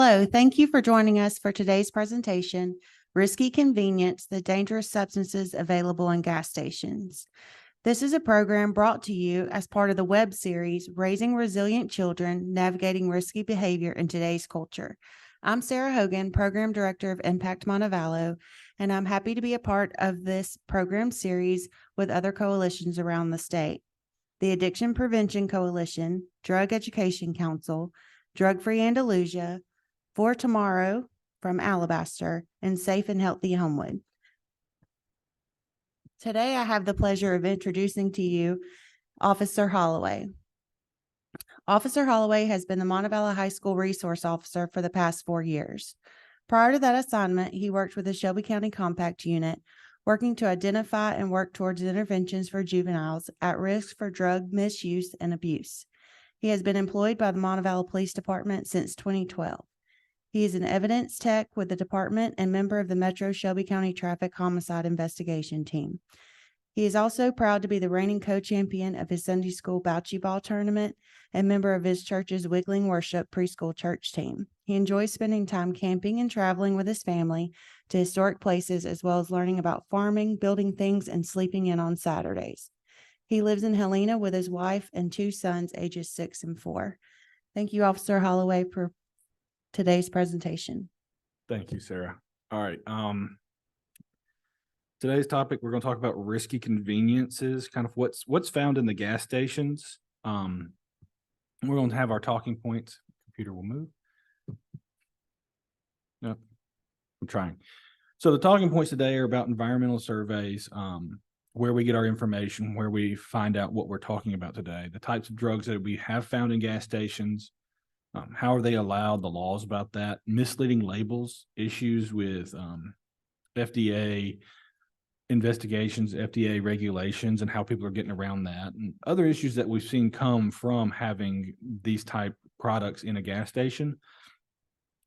Hello, thank you for joining us for today's presentation, Risky Convenience, the Dangerous Substances Available in Gas Stations. This is a program brought to you as part of the web series, Raising Resilient Children, Navigating Risky Behavior in Today's Culture. I'm Sarah Hogan, Program Director of Impact Montevallo, and I'm happy to be a part of this program series with other coalitions around the state. The Addiction Prevention Coalition, Drug Education Council, Drug Free Andalusia, For Tomorrow from Alabaster, and Safe and Healthy Homewood. Today, I have the pleasure of introducing to you Officer Holloway. Officer Holloway has been the Montevallo High School Resource Officer for the past 4 years. Prior to that assignment, he worked with the Shelby County Compact Unit, working to identify and work towards interventions for juveniles at risk for drug misuse and abuse. He has been employed by the Montevallo Police Department since 2012. He is an evidence tech with the department and member of the Metro Shelby County Traffic Homicide Investigation Team. He is also proud to be the reigning co-champion of his Sunday School Bocce Ball tournament and member of his church's Wiggling Worship preschool church team. He enjoys spending time camping and traveling with his family to historic places, as well as learning about farming, building things, and sleeping in on Saturdays. He lives in Helena with his wife and 2 sons, ages 6 and 4. Thank you, Officer Holloway, for today's presentation. Thank you, Sarah. All right. Today's topic, we're going to talk about risky conveniences, kind of what's found in the gas stations. We're going to have our talking points. Computer will move. No, I'm trying. So the talking points today are about environmental surveys, where we get our information, where we find out what we're talking about today, the types of drugs that we have found in gas stations, how are they allowed, the laws about that, misleading labels, issues with FDA investigations, FDA regulations, and how people are getting around that, and other issues that we've seen come from having these type products in a gas station,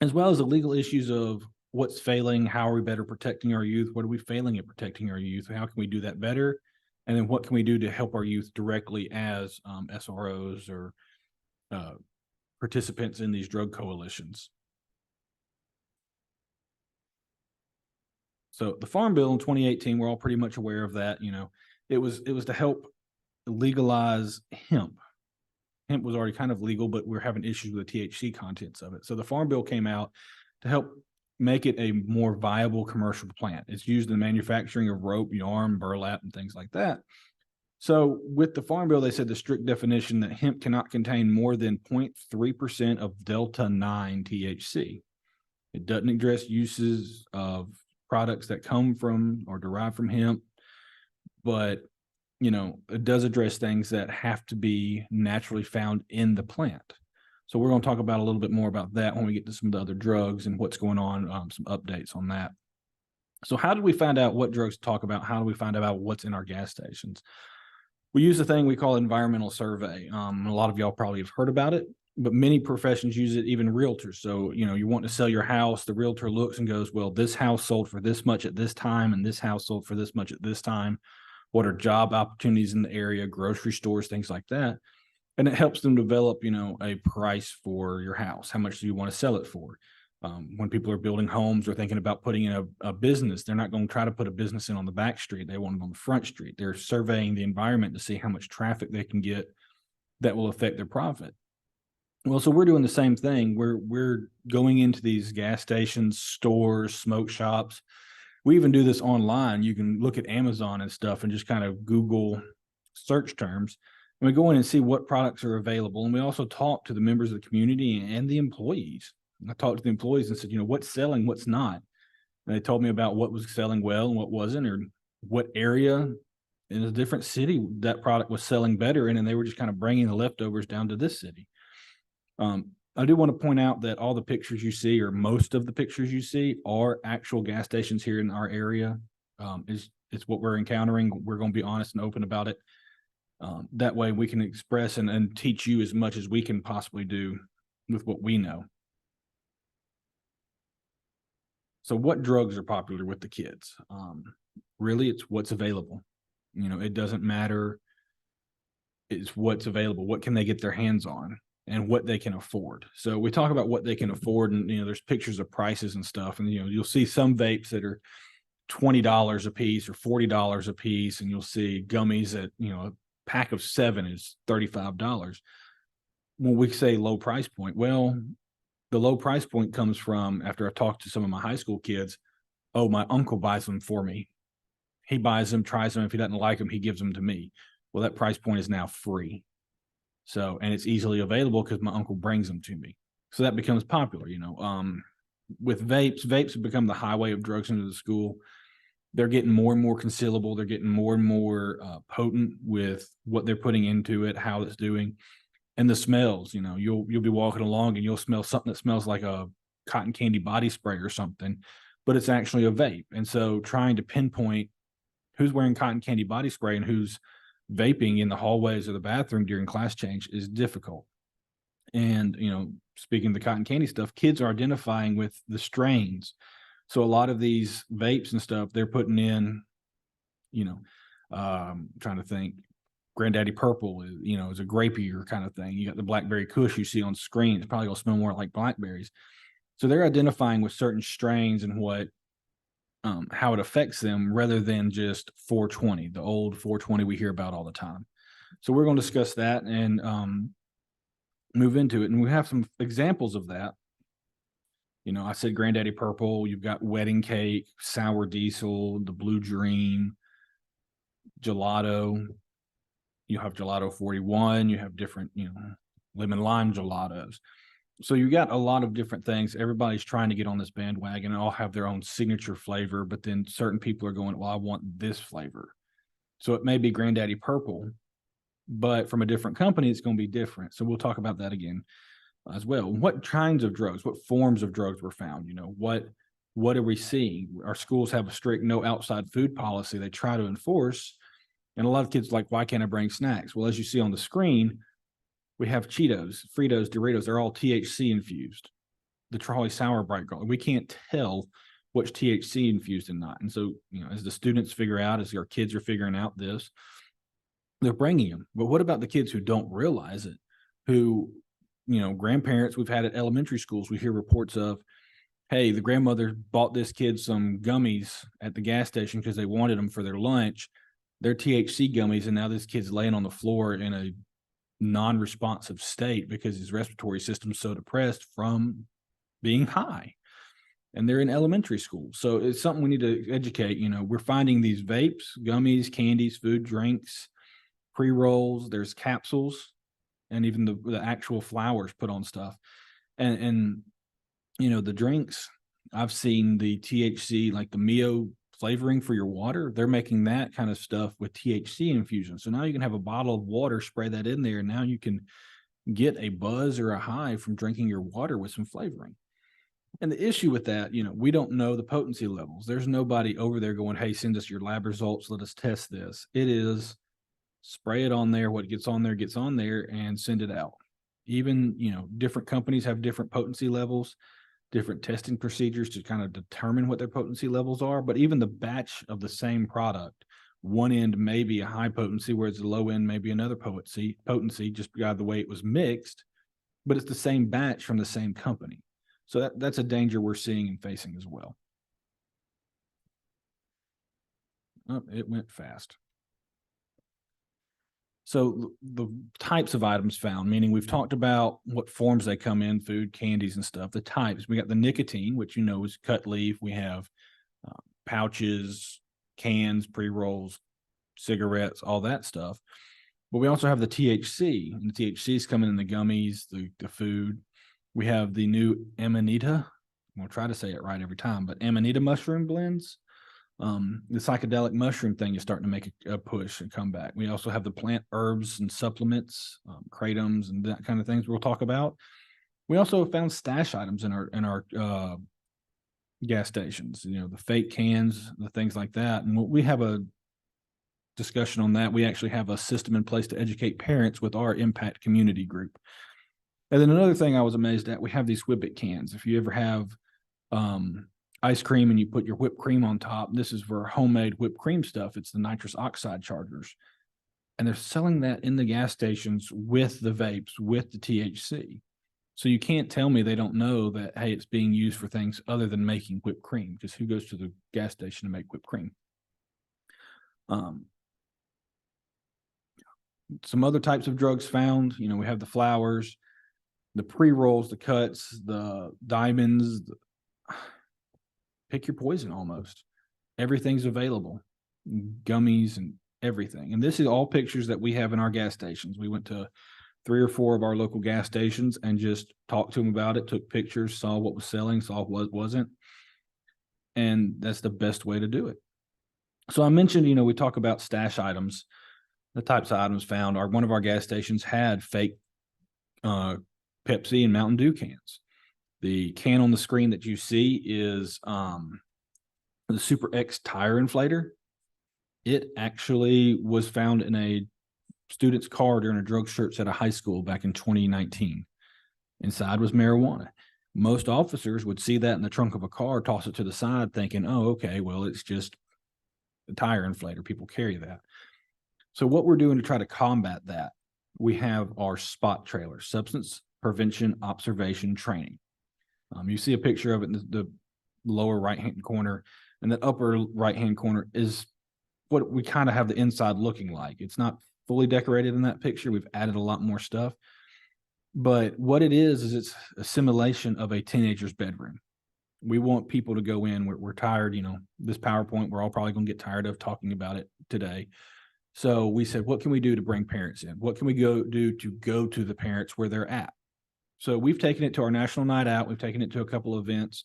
as well as the legal issues of what's failing, how are we better protecting our youth, what are we failing at protecting our youth, how can we do that better, and then what can we do to help our youth directly as SROs or participants in these drug coalitions. So the Farm Bill in 2018, we're all pretty much aware of that. You know, it was to help legalize hemp. Hemp was already kind of legal, but we're having issues with the THC contents of it. So the Farm Bill came out to help make it a more viable commercial plant. It's used in the manufacturing of rope, yarn, burlap, and things like that. So with the Farm Bill, they said the strict definition that hemp cannot contain more than 0.3% of Delta-9 THC. It doesn't address uses of products that come from or derive from hemp, but, you know, it does address things that have to be naturally found in the plant. So we're going to talk about a little bit more about that when we get to some of the other drugs and what's going on, some updates on that. So how do we find out what drugs to talk about? How do we find out what's in our gas stations? We use a thing we call environmental survey. A lot of y'all probably have heard about it, but many professions use it, even realtors. So, you know, you want to sell your house, the realtor looks and goes, well, this house sold for this much at this time, and this house sold for this much at this time. What are job opportunities in the area, grocery stores, things like that. And it helps them develop, you know, a price for your house. How much do you want to sell it for? When people are building homes or thinking about putting in a business, they're not going to try to put a business in on the back street. They want it on the front street. They're surveying the environment to see how much traffic they can get that will affect their profit. Well, so we're doing the same thing. We're going into these gas stations, stores, smoke shops. We even do this online. You can look at Amazon and stuff and just kind of Google search terms. And we go in and see what products are available. And we also talk to the members of the community and the employees. I talked to the employees and said, you know, what's selling, what's not. And they told me about what was selling well and what wasn't, or what area in a different city that product was selling better in, and they were just kind of bringing the leftovers down to this city. I do want to point out that all the pictures you see, or most of the pictures you see, are actual gas stations here in our area. It's what we're encountering. We're going to be honest and open about it. That way we can express and teach you as much as we can possibly do with what we know. So what drugs are popular with the kids? Really, it's what's available. You know, it doesn't matter. It's what's available. What can they get their hands on? and what they can afford. So we talk about what they can afford, and there's pictures of prices and stuff, and you'll see some vapes that are $20 a piece or $40 a piece, and you'll see gummies that a pack of 7 is $35. When we say low price point, well, the low price point comes from, after I've talked to some of my high school kids, oh, my uncle buys them for me. He buys them, tries them. If he doesn't like them, he gives them to me. Well, that price point is now free. So, and it's easily available because my uncle brings them to me. So that becomes popular, with vapes have become the highway of drugs into the school. They're getting more and more concealable. They're getting more and more potent with what they're putting into it, how it's doing. And the smells, you'll be walking along and you'll smell something that smells like a cotton candy body spray or something, but it's actually a vape. And so trying to pinpoint who's wearing cotton candy body spray and who's vaping in the hallways or the bathroom during class change is difficult. And, speaking of the cotton candy stuff, kids are identifying with the strains. So a lot of these vapes and stuff, they're putting in, trying to think, Granddaddy Purple is a grapier kind of thing. You got the Blackberry Kush you see on screen. It's probably gonna smell more like blackberries. So they're identifying with certain strains and what, how it affects them, rather than just 420, the old 420 we hear about all the time. So we're going to discuss that and move into it. And we have some examples of that. I said Granddaddy Purple. You've got Wedding Cake, Sour Diesel, the Blue Dream, Gelato. You have Gelato 41. You have different, lemon lime gelatos. So you got a lot of different things. Everybody's trying to get on this bandwagon and all have their own signature flavor, but then certain people are going, well, I want this flavor. So it may be Granddaddy Purple, but from a different company, it's going to be different. So we'll talk about that again as well. What kinds of drugs, what forms of drugs were found? What are we seeing? Our schools have a strict no outside food policy they try to enforce. And a lot of kids are like, why can't I bring snacks? Well, as you see on the screen, we have Cheetos, Fritos, Doritos. They're all THC infused. The Charlie Sour Bright Girl. We can't tell what's THC infused and not. And so, as the students figure out, as our kids are figuring out this, they're bringing them. But what about the kids who don't realize it? Who, grandparents, we've had at elementary schools, we hear reports of, hey, the grandmother bought this kid some gummies at the gas station because they wanted them for their lunch. They're THC gummies, and now this kid's laying on the floor in a non-responsive state because his respiratory system's so depressed from being high. And they're in elementary school. So it's something we need to educate. We're finding these vapes, gummies, candies, food, drinks, pre-rolls, there's capsules, and even the actual flowers put on stuff. And the drinks, I've seen the THC, like the Mio flavoring for your water. They're making that kind of stuff with THC infusion. So now you can have a bottle of water, spray that in there, and now you can get a buzz or a high from drinking your water with some flavoring. And the issue with that, we don't know the potency levels. There's nobody over there going, hey, send us your lab results. Let us test this. It is spray it on there. What gets on there and send it out. Even, different companies have different potency levels, different testing procedures to kind of determine what their potency levels are. But even the batch of the same product, one end may be a high potency, whereas the low end may be another potency just by the way it was mixed, but it's the same batch from the same company. So that's a danger we're seeing and facing as well. Oh, it went fast. So the types of items found, meaning we've talked about what forms they come in, food, candies, and stuff. The types, we got the nicotine, which is cut leaf. We have pouches, cans, pre-rolls, cigarettes, all that stuff. But we also have the THC, and the THC is coming in the gummies, the food. We have the new Amanita. I'm going to try to say it right every time, but Amanita mushroom blends. The psychedelic mushroom thing is starting to make a push and come back. We also have the plant herbs and supplements, kratom and that kind of things we'll talk about. We also found stash items in our gas stations, the fake cans, the things like that. And we have a discussion on that. We actually have a system in place to educate parents with our impact community group. And then another thing I was amazed at, we have these Whippet cans. If you ever have ice cream and you put your whipped cream on top, this is for homemade whipped cream stuff. It's the nitrous oxide chargers. and they're selling that in the gas stations with the vapes, with the THC. So you can't tell me they don't know that, hey, it's being used for things other than making whipped cream, because who goes to the gas station to make whipped cream? Some other types of drugs found, we have the flowers, the pre-rolls, the cuts, the diamonds, pick your poison almost. Everything's available, gummies and everything. And this is all pictures that we have in our gas stations. We went to 3 or 4 of our local gas stations and just talked to them about it, took pictures, saw what was selling, saw what wasn't. And that's the best way to do it. So I mentioned, we talk about stash items. The types of items found are, one of our gas stations had fake Pepsi and Mountain Dew cans. The can on the screen that you see is the Super X tire inflator. It actually was found in a student's car during a drug search at a high school back in 2019. Inside was marijuana. Most officers would see that in the trunk of a car, toss it to the side, thinking, oh, okay, well, it's just a tire inflator. People carry that. So what we're doing to try to combat that, we have our SPOT trailer, Substance Prevention Observation Training. You see a picture of it in the lower right-hand corner, and the upper right-hand corner is what we kind of have the inside looking like. It's not fully decorated in that picture. We've added a lot more stuff. But what it is it's a simulation of a teenager's bedroom. We want people to go in. We're tired, this PowerPoint, we're all probably going to get tired of talking about it today. So we said, what can we do to bring parents in? What can we do to go to the parents where they're at? So we've taken it to our national night out. We've taken it to a couple of events,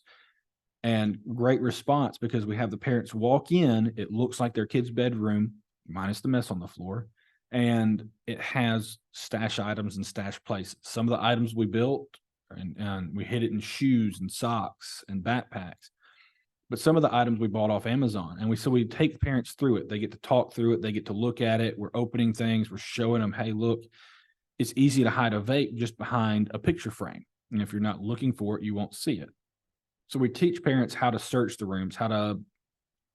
and great response, because we have the parents walk in. It looks like their kid's bedroom, minus the mess on the floor. And it has stash items and stash places. Some of the items we built, and we hid it in shoes and socks and backpacks. But some of the items we bought off Amazon. And so we take the parents through it. They get to talk through it. They get to look at it. We're opening things. We're showing them, hey, look, it's easy to hide a vape just behind a picture frame. And if you're not looking for it, you won't see it. So we teach parents how to search the rooms, how to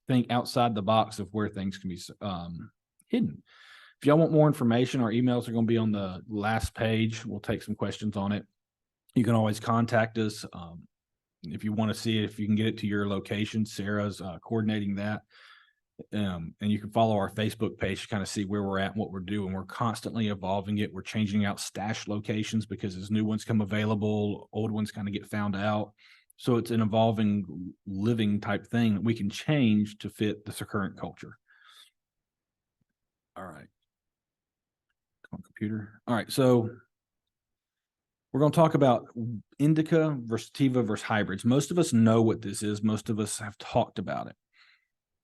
think outside the box of where things can be hidden. If y'all want more information, our emails are going to be on the last page. We'll take some questions on it. You can always contact us. If you want to see it, if you can get it to your location, Sarah's coordinating that. And you can follow our Facebook page to kind of see where we're at and what we're doing. We're constantly evolving it. We're changing out stash locations because as new ones come available, old ones kind of get found out. So it's an evolving, living type thing that we can change to fit the current culture. All right. Come on, computer. All right. So we're going to talk about indica versus sativa versus hybrids. Most of us know what this is. Most of us have talked about it.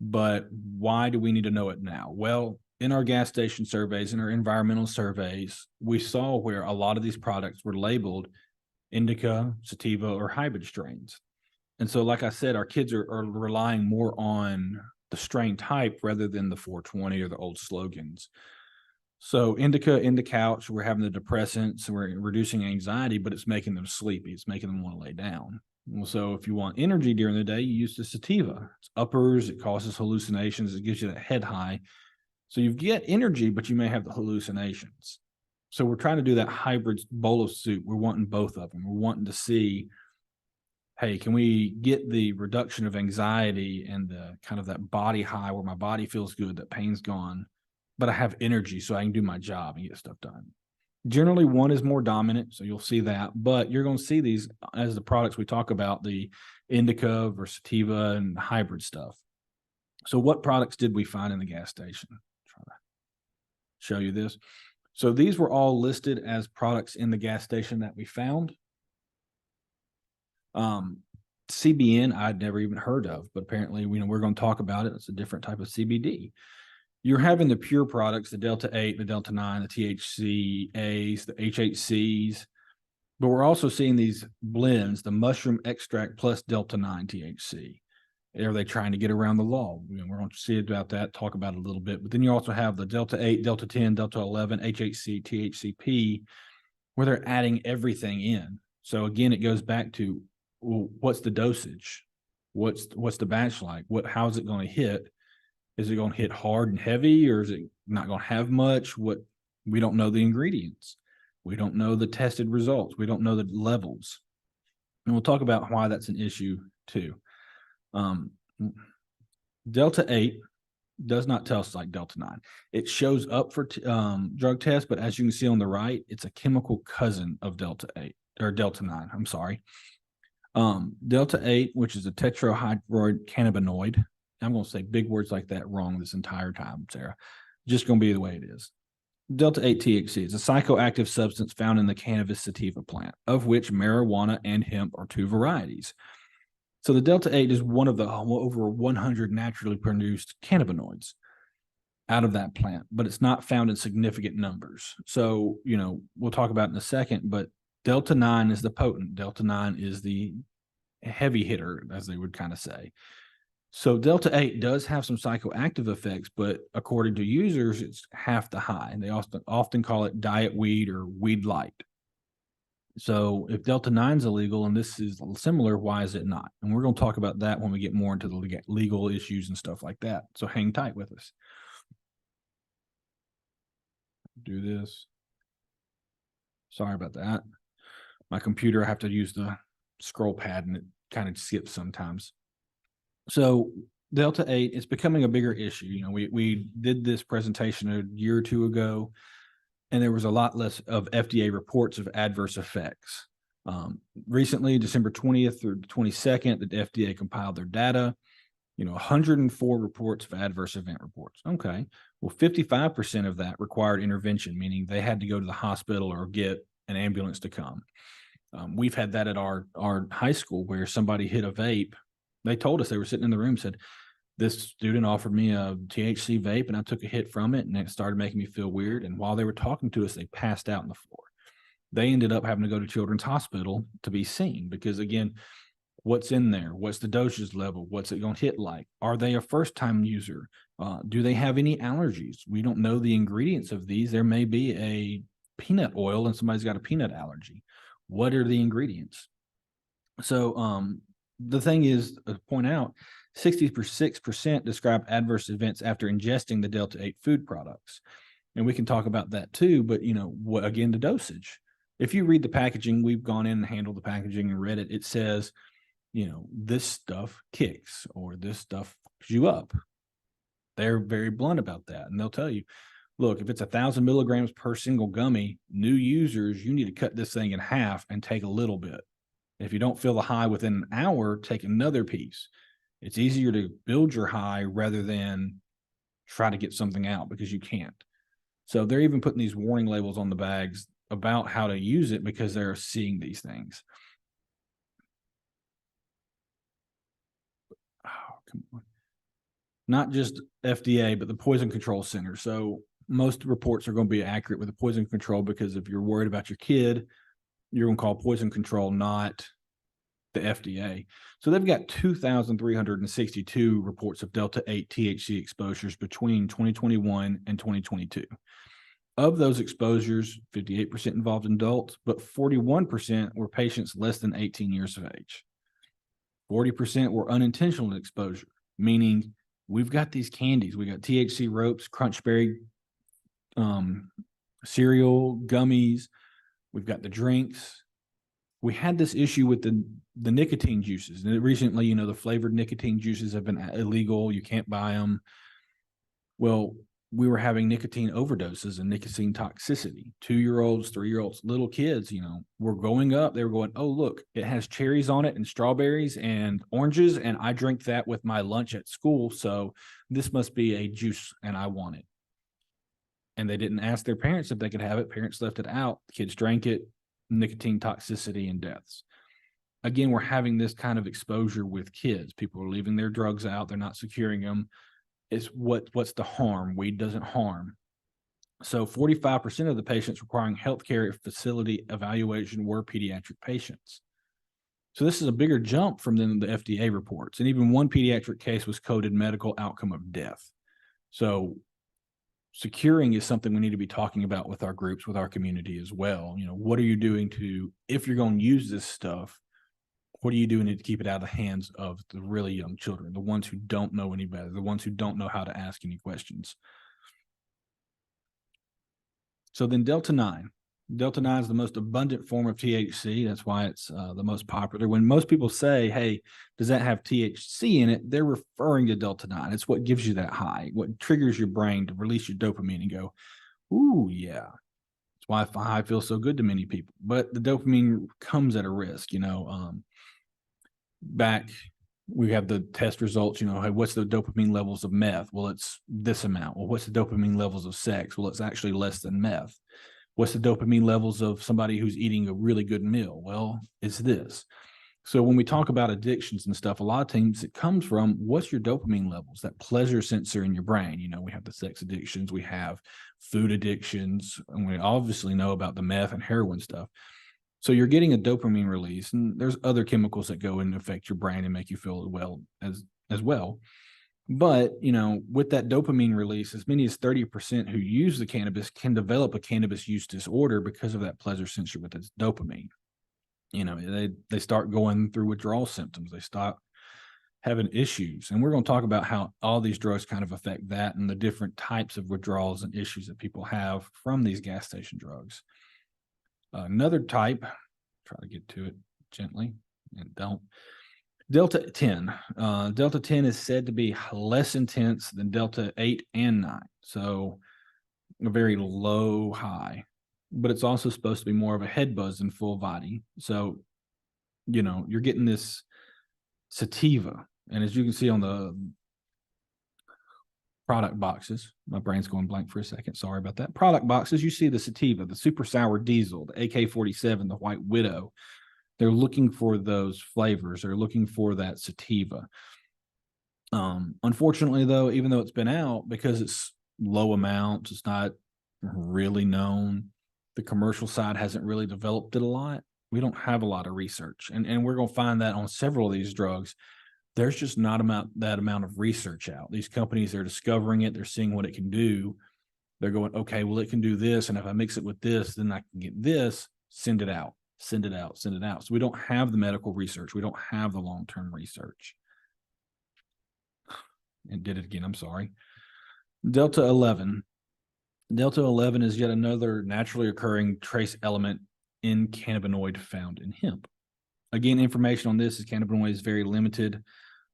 But why do we need to know it now? Well, in our gas station surveys, in our environmental surveys, we saw where a lot of these products were labeled indica, sativa, or hybrid strains. And so, like I said, our kids are relying more on the strain type rather than the 420 or the old slogans. So indica in the couch, we're having the depressants, we're reducing anxiety, but it's making them sleepy. It's making them want to lay down. So if you want energy during the day, you use the sativa. It's uppers, it causes hallucinations, it gives you that head high. So you get energy, but you may have the hallucinations. So we're trying to do that hybrid bolus soup. We're wanting both of them. We're wanting to see, hey, can we get the reduction of anxiety and the kind of that body high where my body feels good, that pain's gone, but I have energy so I can do my job and get stuff done. Generally, one is more dominant, so you'll see that, but you're going to see these as the products we talk about, the indica versus sativa and hybrid stuff. So what products did we find in the gas station? Try to show you this. So these were all listed as products in the gas station that we found. CBN, I'd never even heard of, but apparently, we're going to talk about it. It's a different type of CBD. You're having the pure products, the Delta 8, the Delta 9, the THCAs, the HHCs, but we're also seeing these blends, the mushroom extract plus Delta 9 THC. Are they trying to get around the law? We're going to see about that, talk about it a little bit. But then you also have the Delta 8, Delta 10, Delta 11, HHC, THCP, where they're adding everything in. So again, it goes back to, well, what's the dosage? What's the batch like? How is it going to hit? Is it going to hit hard and heavy, or is it not going to have much? We don't know the ingredients. We don't know the tested results. We don't know the levels. And we'll talk about why that's an issue too. Delta 8 does not test like Delta 9. It shows up for drug tests, but as you can see on the right, it's a chemical cousin of Delta 8 or Delta 9. I'm sorry. Delta 8, which is a tetrahydroid cannabinoid. I'm going to say big words like that wrong this entire time, Sarah. Just going to be the way it is. Delta 8 THC is a psychoactive substance found in the cannabis sativa plant, of which marijuana and hemp are two varieties. So the Delta 8 is one of the over 100 naturally produced cannabinoids out of that plant, but it's not found in significant numbers. So, we'll talk about it in a second, but Delta 9 is the potent. Delta 9 is the heavy hitter, as they would kind of say. So Delta 8 does have some psychoactive effects, but according to users, it's half the high. And they often call it diet weed or weed light. So if Delta 9 is illegal and this is similar, why is it not? And we're going to talk about that when we get more into the legal issues and stuff like that. So hang tight with us. Do this. Sorry about that. My computer, I have to use the scroll pad and it kind of skips sometimes. So Delta 8 is becoming a bigger issue. We did this presentation a year or two ago, and there was a lot less of FDA reports of adverse effects. Recently, December 20th through the 22nd, the FDA compiled their data, 104 reports of adverse event reports. Okay. Well, 55% of that required intervention, meaning they had to go to the hospital or get an ambulance to come. We've had that at our high school where somebody hit a vape. They told us, they were sitting in the room, said, this student offered me a THC vape and I took a hit from it and it started making me feel weird. And while they were talking to us, they passed out on the floor. They ended up having to go to Children's Hospital to be seen because, again, what's in there? What's the dosage level? What's it going to hit like? Are they a first-time user? Do they have any allergies? We don't know the ingredients of these. There may be a peanut oil and somebody's got a peanut allergy. What are the ingredients? So the thing is, to point out, 66% describe adverse events after ingesting the Delta 8 food products. And we can talk about that too, but again, the dosage. If you read the packaging, we've gone in and handled the packaging and read it. It says, this stuff kicks or this stuff fucks you up. They're very blunt about that. And they'll tell you, look, if it's 1,000 milligrams per single gummy, new users, you need to cut this thing in half and take a little bit. If you don't feel the high within an hour, take another piece. It's easier to build your high rather than try to get something out because you can't. So they're even putting these warning labels on the bags about how to use it because they're seeing these things. Oh, come on. Not just FDA, but the Poison Control Center. So most reports are going to be accurate with the poison control because if you're worried about your kid, you're going to call poison control, not the FDA. So they've got 2,362 reports of Delta 8 THC exposures between 2021 and 2022. Of those exposures, 58% involved adults, but 41% were patients less than 18 years of age. 40% were unintentional exposure, meaning we've got these candies. We got THC ropes, crunchberry cereal, gummies. We've got the drinks. We had this issue with the nicotine juices. And recently, the flavored nicotine juices have been illegal. You can't buy them. Well, we were having nicotine overdoses and nicotine toxicity. 2-year-olds, 3-year-olds, little kids, were going up. They were going, oh, look, it has cherries on it and strawberries and oranges. And I drink that with my lunch at school. So this must be a juice and I want it. And they didn't ask their parents if they could have it. Parents left it out. Kids drank it. Nicotine toxicity and deaths. Again, we're having this kind of exposure with kids. People are leaving their drugs out. They're not securing them. It's what's the harm? Weed doesn't harm. So 45% of the patients requiring healthcare facility evaluation were pediatric patients. So this is a bigger jump from the FDA reports. And even one pediatric case was coded medical outcome of death. So securing is something we need to be talking about with our groups, with our community as well. What are you doing if you're going to use this stuff, What are you doing to keep it out of the hands of the really young children, the ones who don't know any better, the ones who don't know how to ask any questions? So then Delta 9. Delta 9 is the most abundant form of THC. That's why it's the most popular. When most people say, hey, does that have THC in it? They're referring to Delta 9. It's what gives you that high, what triggers your brain to release your dopamine and go, ooh, yeah. That's why high feels so good to many people. But the dopamine comes at a risk, back we have the test results, hey, what's the dopamine levels of meth? Well, it's this amount. Well, what's the dopamine levels of sex? Well, it's actually less than meth. What's the dopamine levels of somebody who's eating a really good meal? Well, it's this. So when we talk about addictions and stuff, a lot of times it comes from what's your dopamine levels, that pleasure sensor in your brain. We have the sex addictions, we have food addictions, and we obviously know about the meth and heroin stuff. So you're getting a dopamine release, and there's other chemicals that go and affect your brain and make you feel well as well. But, with that dopamine release, as many as 30% who use the cannabis can develop a cannabis use disorder because of that pleasure sensor with its dopamine. They start going through withdrawal symptoms. They start having issues. And we're going to talk about how all these drugs kind of affect that and the different types of withdrawals and issues that people have from these gas station drugs. Another type, try to get to it gently and don't. Delta 10. Delta 10 is said to be less intense than Delta 8 and 9. So a very low high, but it's also supposed to be more of a head buzz than full body. So, you're getting this sativa. And as you can see on the product boxes, my brain's going blank for a second. Sorry about that. Product boxes, you see the sativa, the super sour diesel, the AK-47, the White Widow. They're looking for those flavors. They're looking for that sativa. Unfortunately, though, even though it's been out, because it's low amounts, it's not really known. The commercial side hasn't really developed it a lot. We don't have a lot of research. And we're going to find that on several of these drugs. There's just not that amount of research out. These companies are discovering it. They're seeing what it can do. They're going, okay, well, it can do this. And if I mix it with this, then I can get this, send it out. Send it out. So we don't have the medical research. We don't have the long-term research. And did it again. I'm sorry. Delta 11. Delta 11 is yet another naturally occurring trace element in cannabinoid found in hemp. Again, information on this is cannabinoid is very limited.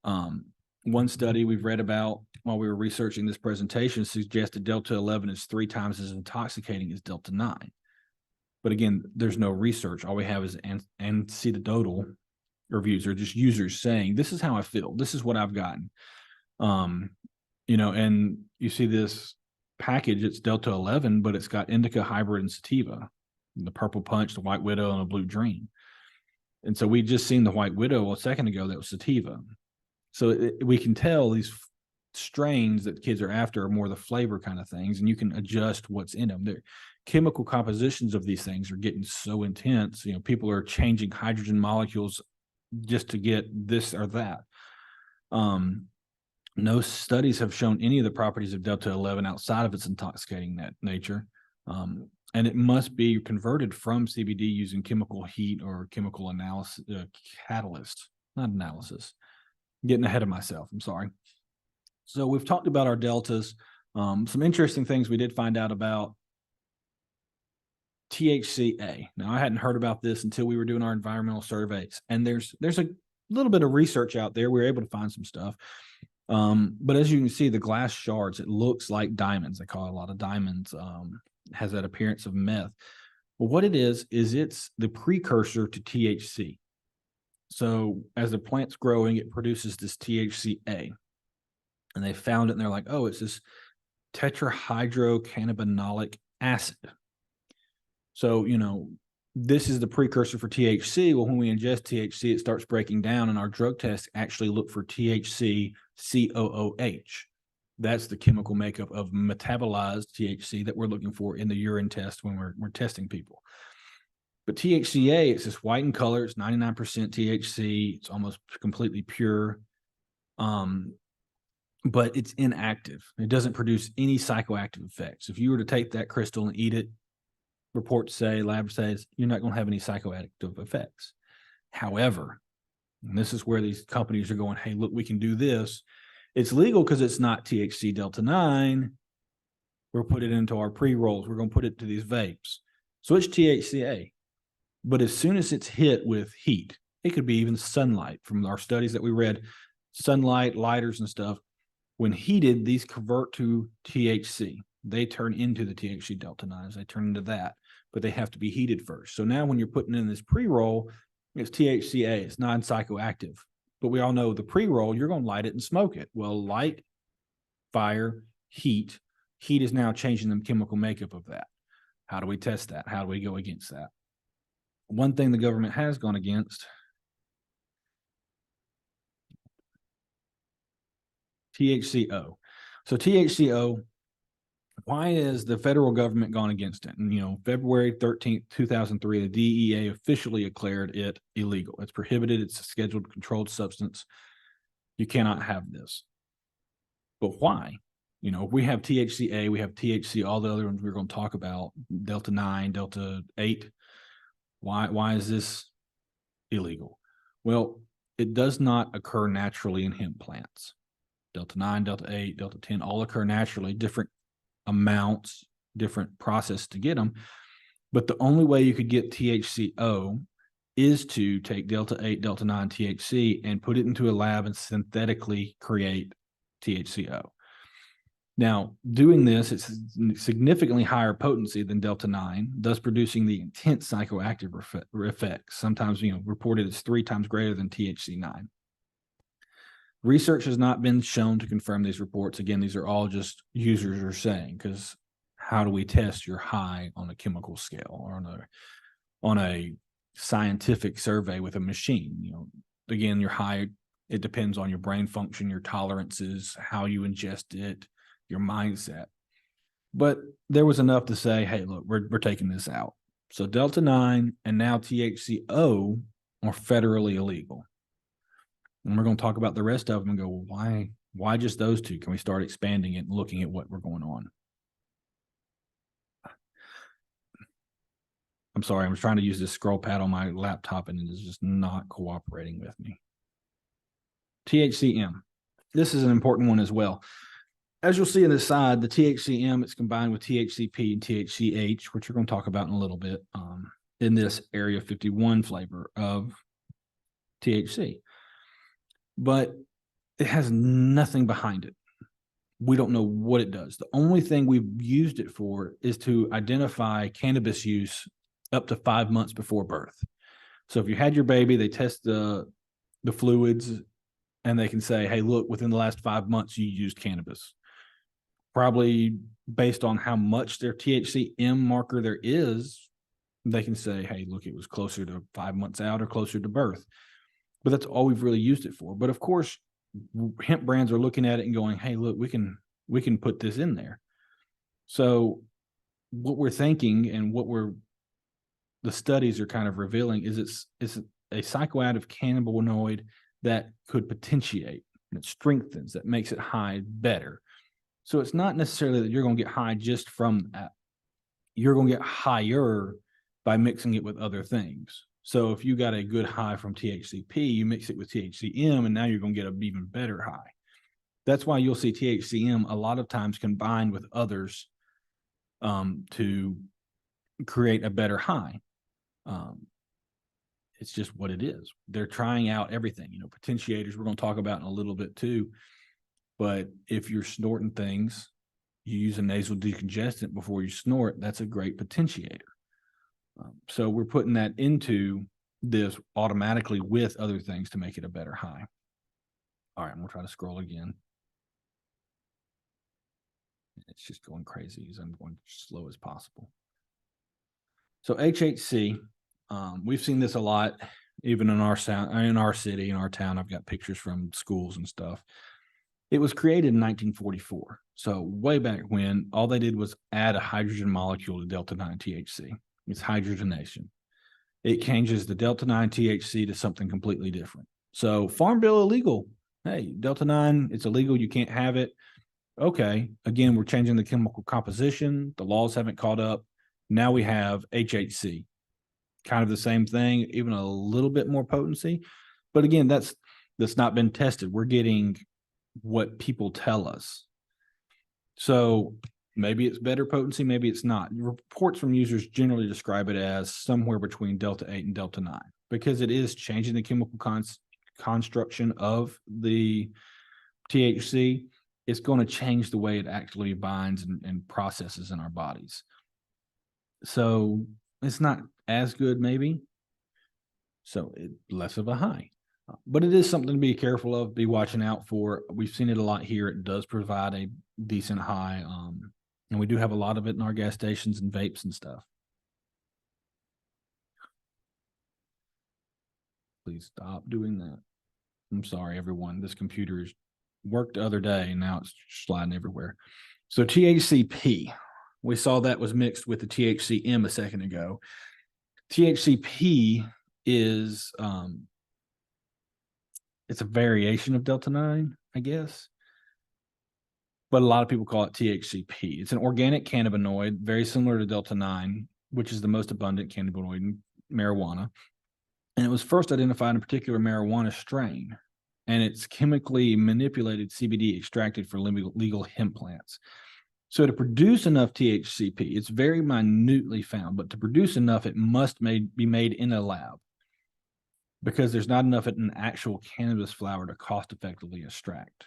One study we've read about while we were researching this presentation suggested Delta 11 is 3 times as intoxicating as Delta 9. But again, there's no research. All we have is anecdotal reviews or just users saying, this is how I feel. This is what I've gotten. And you see this package, it's Delta 11, but it's got indica, hybrid, and sativa, the purple punch, the White Widow, and a blue dream. And so we just seen the White Widow a second ago that was sativa. So we can tell these strains that kids are after are more the flavor kind of things, and you can adjust what's in them. Their chemical compositions of these things are getting so intense. People are changing hydrogen molecules just to get this or that. No studies have shown any of the properties of Delta 11 outside of its intoxicating nature. And it must be converted from CBD using chemical heat or chemical analysis, catalyst, not analysis. Getting ahead of myself. I'm sorry. So we've talked about our deltas. Some interesting things we did find out about THCA. Now, I hadn't heard about this until we were doing our environmental surveys. And there's a little bit of research out there. We were able to find some stuff. But as you can see, the glass shards, it looks like diamonds. They call it a lot of diamonds. Has that appearance of meth. Well, what it is it's the precursor to THC. So as the plant's growing, it produces this THCA. And they found it and they're like, oh, it's this tetrahydrocannabinolic acid. So, this is the precursor for THC. Well, when we ingest THC, it starts breaking down, and our drug tests actually look for THC COOH. That's the chemical makeup of metabolized THC that we're looking for in the urine test when we're testing people. But THCA, it's this white in color. It's 99% THC. It's almost completely pure. But it's inactive. It doesn't produce any psychoactive effects. If you were to take that crystal and eat it, reports say, lab says, you're not going to have any psychoactive effects. However, And this is where these companies are going, hey, look, we can do this. It's legal because it's not THC Delta 9. We'll put it into our pre-rolls. We're going to put it to these vapes. So it's THCA. But as soon as it's hit with heat, it could be even sunlight from our studies that we read, sunlight, lighters and stuff. When heated, these convert to THC. They turn into the THC Delta 9s. They turn into that, but they have to be heated first. So now when you're putting in this pre-roll, it's THCA. It's non-psychoactive. But we all know the pre-roll, you're going to light it and smoke it. Well, light, fire, heat. Heat is now changing the chemical makeup of that. How do we test that? How do we go against that? One thing the government has gone against, THCO. So THCO, why is the federal government gone against it? And, February 13th, 2003, the DEA officially declared it illegal. It's prohibited. It's a scheduled controlled substance. You cannot have this. But why? If we have THCA, we have THC, all the other ones we're going to talk about, Delta 9, Delta 8. Why is this illegal? Well, it does not occur naturally in hemp plants. Delta 9, Delta 8, Delta 10 all occur naturally, different amounts, different process to get them. But the only way you could get THCO is to take Delta 8, Delta 9 THC and put it into a lab and synthetically create THCO. Now, doing this, it's significantly higher potency than Delta 9, thus producing the intense psychoactive effects, sometimes reported as 3 times greater than THC 9. Research has not been shown to confirm these reports. Again, these are all just users are saying, because how do we test your high on a chemical scale or on a scientific survey with a machine? Again, your high, it depends on your brain function, your tolerances, how you ingest it, your mindset. But there was enough to say, hey, look, we're taking this out. So Delta 9 and now THCO are federally illegal. And we're going to talk about the rest of them and go, well, why just those two? Can we start expanding it and looking at what we're going on? I'm sorry, I'm trying to use this scroll pad on my laptop and it is just not cooperating with me. THCM. This is an important one as well. As you'll see on this side, the THCM, it's combined with THCP and THCH, which we're going to talk about in a little bit, in this Area 51 flavor of THC. But it has nothing behind it. We don't know what it does. The only thing we've used it for is to identify cannabis use up to 5 months before birth. So if you had your baby, they test the fluids and they can say, hey, look, within the last 5 months, you used cannabis. Probably based on how much their THCM marker there is, they can say, hey, look, it was closer to 5 months out or closer to birth. But that's all we've really used it for. But of course, hemp brands are looking at it and going, hey, look, we can put this in there. So what we're thinking and the studies are kind of revealing is it's a psychoactive cannabinoid that could potentiate, and it strengthens, that makes it high better. So it's not necessarily that you're going to get high just from that. You're going to get higher by mixing it with other things. So if you got a good high from THCP, you mix it with THCM, and now you're going to get an even better high. That's why you'll see THCM a lot of times combined with others to create a better high. It's just what it is. They're trying out everything. Potentiators we're going to talk about in a little bit too. But if you're snorting things, you use a nasal decongestant before you snort, that's a great potentiator. So we're putting that into this automatically with other things to make it a better high. All right, I'm going to try to scroll again. It's just going crazy as I'm going as slow as possible. So HHC, we've seen this a lot, even in our city, in our town. I've got pictures from schools and stuff. It was created in 1944. So way back when, all they did was add a hydrogen molecule to Delta 9 THC. It's hydrogenation. It changes the Delta 9 THC to something completely different. So Farm Bill illegal. Hey, Delta 9, it's illegal. You can't have it. Okay. Again, we're changing the chemical composition. The laws haven't caught up. Now we have HHC. Kind of the same thing, even a little bit more potency. But again, that's not been tested. We're getting what people tell us. So maybe it's better potency, maybe it's not. Reports from users generally describe it as somewhere between Delta 8 and Delta 9 because it is changing the chemical construction of the THC. It's going to change the way it actually binds and processes in our bodies. So it's not as good, maybe. So less of a high. But it is something to be careful of, be watching out for. We've seen it a lot here. It does provide a decent high. And we do have a lot of it in our gas stations and vapes and stuff. Please stop doing that. I'm sorry, everyone. This computer worked the other day, and now it's sliding everywhere. So THCP, we saw that was mixed with the THCM a second ago. THCP is it's a variation of Delta 9, I guess. But a lot of people call it THCP. It's an organic cannabinoid, very similar to Delta 9, which is the most abundant cannabinoid in marijuana. And it was first identified in a particular marijuana strain. And it's chemically manipulated CBD extracted for legal hemp plants. So to produce enough THCP, it's very minutely found, but to produce enough, it must be made in a lab because there's not enough in actual cannabis flower to cost effectively extract.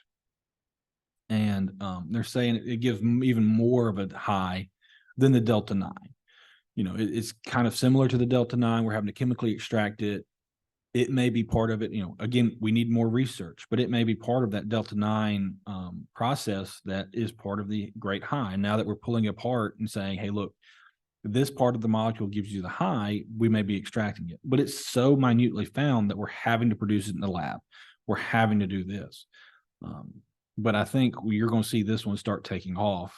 And they're saying it gives even more of a high than the Delta 9. You know, it's kind of similar to the Delta 9. We're having to chemically extract it. It may be part of it. You know, again, we need more research, but it may be part of that Delta 9 process that is part of the great high. And now that we're pulling it apart and saying, hey, look, this part of the molecule gives you the high, we may be extracting it. But it's so minutely found that we're having to produce it in the lab. We're having to do this. But I think you're going to see this one start taking off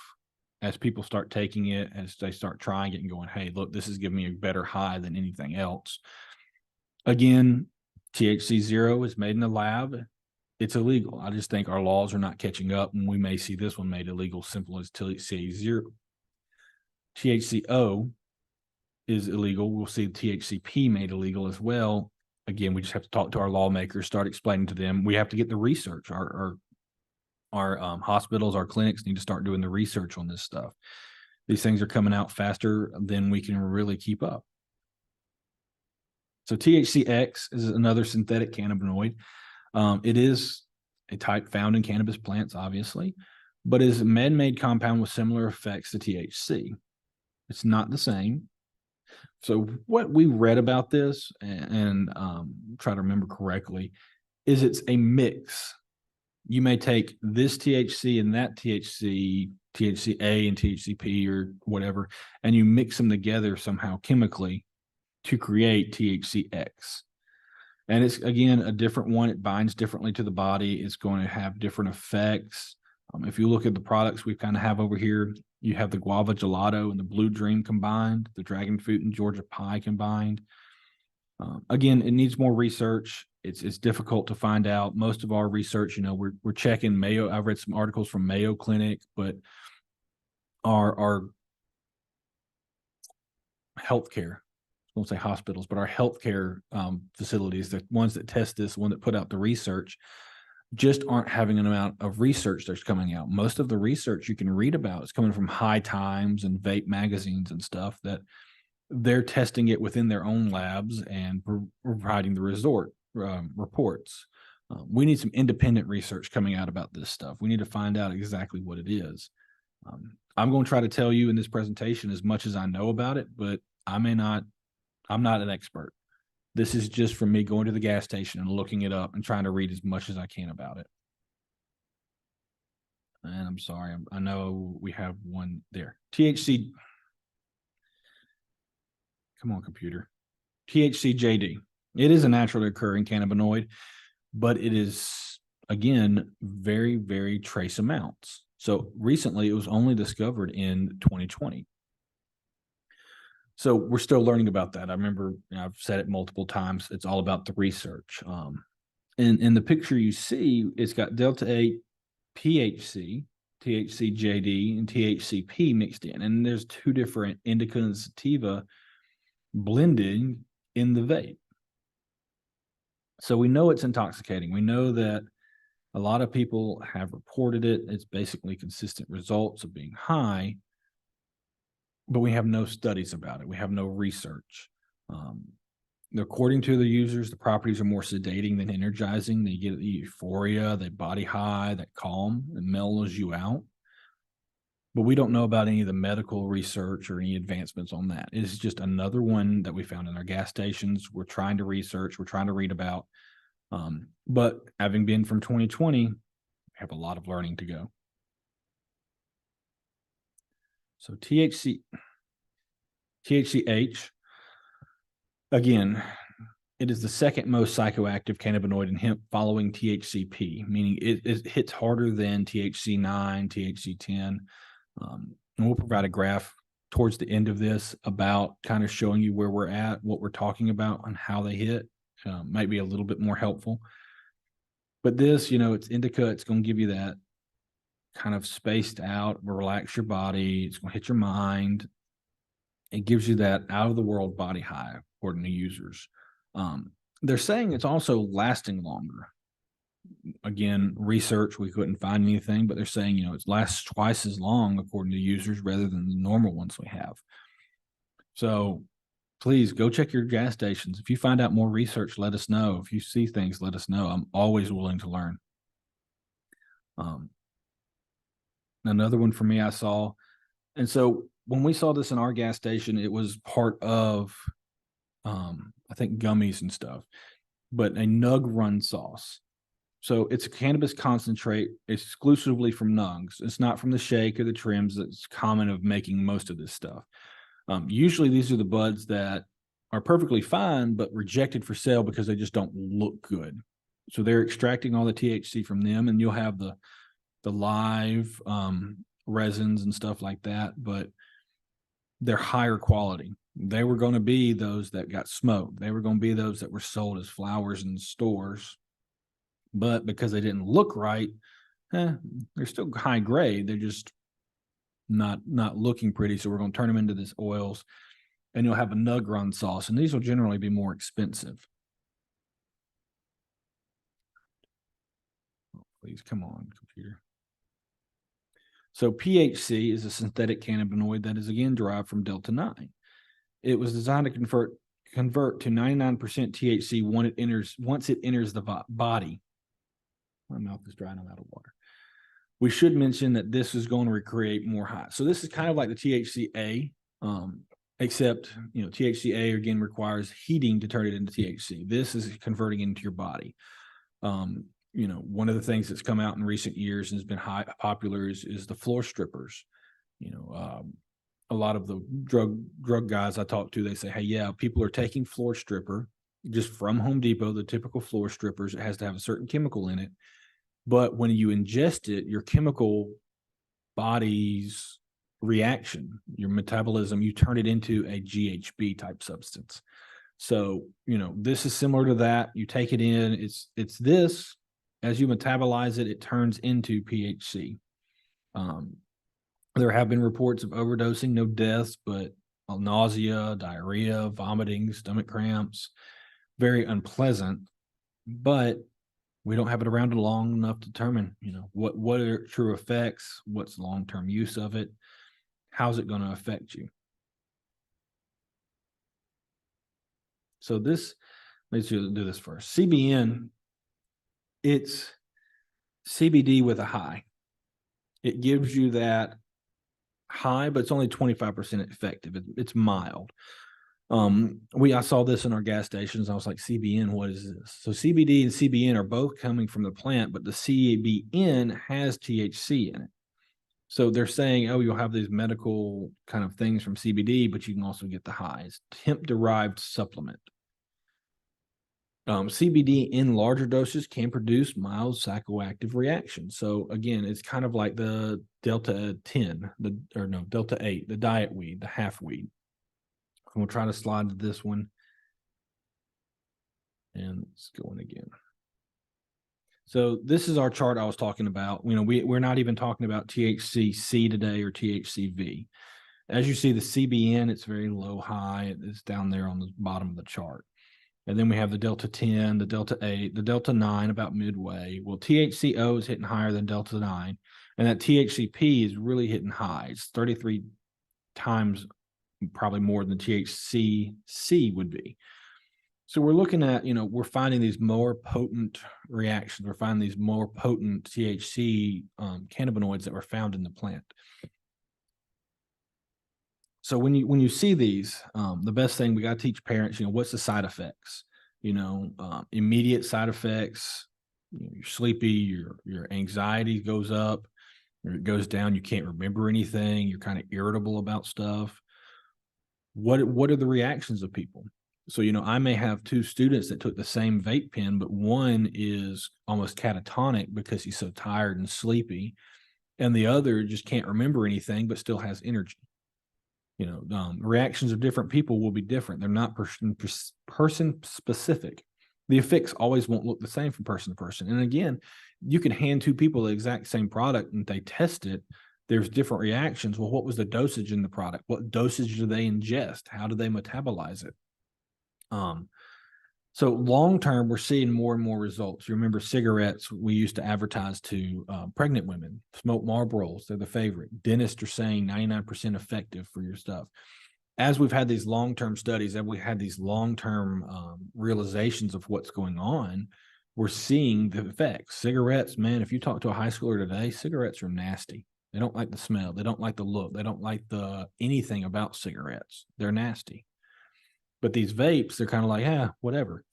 as people start taking it, as they start trying it and going, hey, look, this is giving me a better high than anything else. Again, THC 0 is made in the lab. It's illegal. I just think our laws are not catching up, and we may see this one made illegal simple as THC 0. THCO is illegal. We'll see THCP made illegal as well. Again, we just have to talk to our lawmakers, start explaining to them. We have to get the research. Our hospitals, our clinics need to start doing the research on this stuff. These things are coming out faster than we can really keep up. So THCX is another synthetic cannabinoid. It is a type found in cannabis plants, obviously, but is a man-made compound with similar effects to THC. It's not the same. So what we read about this and try to remember correctly is it's a mix. You may take this THC and that THC, THCA and THCP or whatever, and you mix them together somehow chemically to create THCX. And it's, again, a different one. It binds differently to the body. It's going to have different effects. If you look at the products we kind of have over here, you have the guava gelato and the blue dream combined, the dragon fruit and Georgia pie combined. Again, it needs more research. It's difficult to find out. Most of our research, you know, we're checking Mayo. I've read some articles from Mayo Clinic, but our healthcare, I won't say hospitals, but our healthcare facilities, the ones that test this, one that put out the research, just aren't having an amount of research that's coming out. Most of the research you can read about is coming from High Times and vape magazines and stuff that they're testing it within their own labs and providing the reports. We need some independent research coming out about this stuff. We need to find out exactly what it is. I'm going to try to tell you in this presentation as much as I know about it, but I'm not an expert. This is just from me going to the gas station and looking it up and trying to read as much as I can about it. And I'm sorry, I know we have one there. THC. Come on, computer. THCJD. It is a naturally occurring cannabinoid, but it is, again, very, very trace amounts. So recently, it was only discovered in 2020. So we're still learning about that. I remember, you know, I've said it multiple times. It's all about the research. In the picture you see, it's got Delta 8 PHC, THCJD, and THCP mixed in. And there's two different indica and sativa blending in the vape. So we know it's intoxicating. We know that a lot of people have reported it. It's basically consistent results of being high, but we have no studies about it. We have no research. Um, According to the users, the properties are more sedating than energizing. They get the euphoria, the body high, that calm, and mellows you out. But we don't know about any of the medical research or any advancements on that. It's just another one that we found in our gas stations. We're trying to research, we're trying to read about. But having been from 2020, we have a lot of learning to go. So THCH, again, it is the second most psychoactive cannabinoid in hemp following THCP, meaning it hits harder than THC9, THC10. And we'll provide a graph towards the end of this about kind of showing you where we're at, what we're talking about, and how they hit. Might be a little bit more helpful. But this, it's indica. It's going to give you that kind of spaced out, relax your body. It's going to hit your mind. It gives you that out of the world body high, according to users. They're saying it's also lasting longer. Again, research, we couldn't find anything, but they're saying, it lasts twice as long according to users rather than the normal ones we have. So please go check your gas stations. If you find out more research, let us know. If you see things, let us know. I'm always willing to learn. Another one for me I saw. And so when we saw this in our gas station, it was part of, I think, gummies and stuff, but a nug run sauce. So it's a cannabis concentrate exclusively from nugs. It's not from the shake or the trims that's common of making most of this stuff. Usually these are the buds that are perfectly fine, but rejected for sale because they just don't look good. So they're extracting all the THC from them, and you'll have the live resins and stuff like that, but they're higher quality. They were going to be those that got smoked. They were going to be those that were sold as flowers in stores. But because they didn't look right, they're still high grade. They're just not looking pretty. So we're going to turn them into this oils, and you'll have a nug run sauce. And these will generally be more expensive. Oh, please, come on, computer. So PHC is a synthetic cannabinoid that is again derived from Delta-9. It was designed to convert to 99% THC once it enters the body. My mouth is drying. I'm out of water. We should mention that this is going to recreate more high. So this is kind of like the THCA, except THCA again requires heating to turn it into THC. This is converting into your body. One of the things that's come out in recent years and has been popular is the floor strippers. A lot of the drug guys I talk to, they say, hey, yeah, people are taking floor stripper just from Home Depot, the typical floor strippers. It has to have a certain chemical in it. But when you ingest it, your chemical body's reaction, your metabolism, you turn it into a GHB type substance. So, this is similar to that. You take it in, it's this. As you metabolize it, it turns into PHC. There have been reports of overdosing, no deaths, but nausea, diarrhea, vomiting, stomach cramps, very unpleasant. But we don't have it around long enough to determine, what are true effects, what's long-term use of it, how's it going to affect you. So let's do this first. CBN, it's CBD with a high. It gives you that high, but it's only 25% effective. It's mild. I saw this in our gas stations. I was like, CBN, what is this? So CBD and CBN are both coming from the plant, but the CBN has THC in it. So they're saying, oh, you'll have these medical kind of things from CBD, but you can also get the highs. Hemp-derived supplement. CBD in larger doses can produce mild psychoactive reactions. So again, it's kind of like the Delta 10, Delta 8, the diet weed, the half weed. And we'll try to slide to this one. And let's go in again. So this is our chart I was talking about. We're not even talking about THC-C today or THC-V. As you see, the CBN, it's very low high. It's down there on the bottom of the chart. And then we have the Delta 10, the Delta 8, the Delta 9 about midway. Well, THCO is hitting higher than Delta 9. And that THCP is really hitting high. It's 33 times probably more than THCC would be. So we're looking at, we're finding these more potent reactions. We're finding these more potent THC cannabinoids that were found in the plant. So when you see these, the best thing we got to teach parents, what's the side effects? Immediate side effects. You're sleepy, your anxiety goes up, or it goes down. You can't remember anything. You're kind of irritable about stuff. What are the reactions of people? So, I may have two students that took the same vape pen, but one is almost catatonic because he's so tired and sleepy, and the other just can't remember anything but still has energy. Reactions of different people will be different. They're not person specific. The effects always won't look the same from person to person. And again, you can hand two people the exact same product and they test it. There's different reactions. Well, what was the dosage in the product? What dosage do they ingest? How do they metabolize it? So long term, we're seeing more and more results. You remember cigarettes, we used to advertise to pregnant women, smoke Marlboros, they're the favorite. Dentists are saying 99% effective for your stuff. As we've had these long-term studies, and we had these long-term realizations of what's going on, we're seeing the effects. Cigarettes, man, if you talk to a high schooler today, cigarettes are nasty. They don't like the smell. They don't like the look. They don't like anything about cigarettes. They're nasty. But these vapes, they're kind of like, whatever.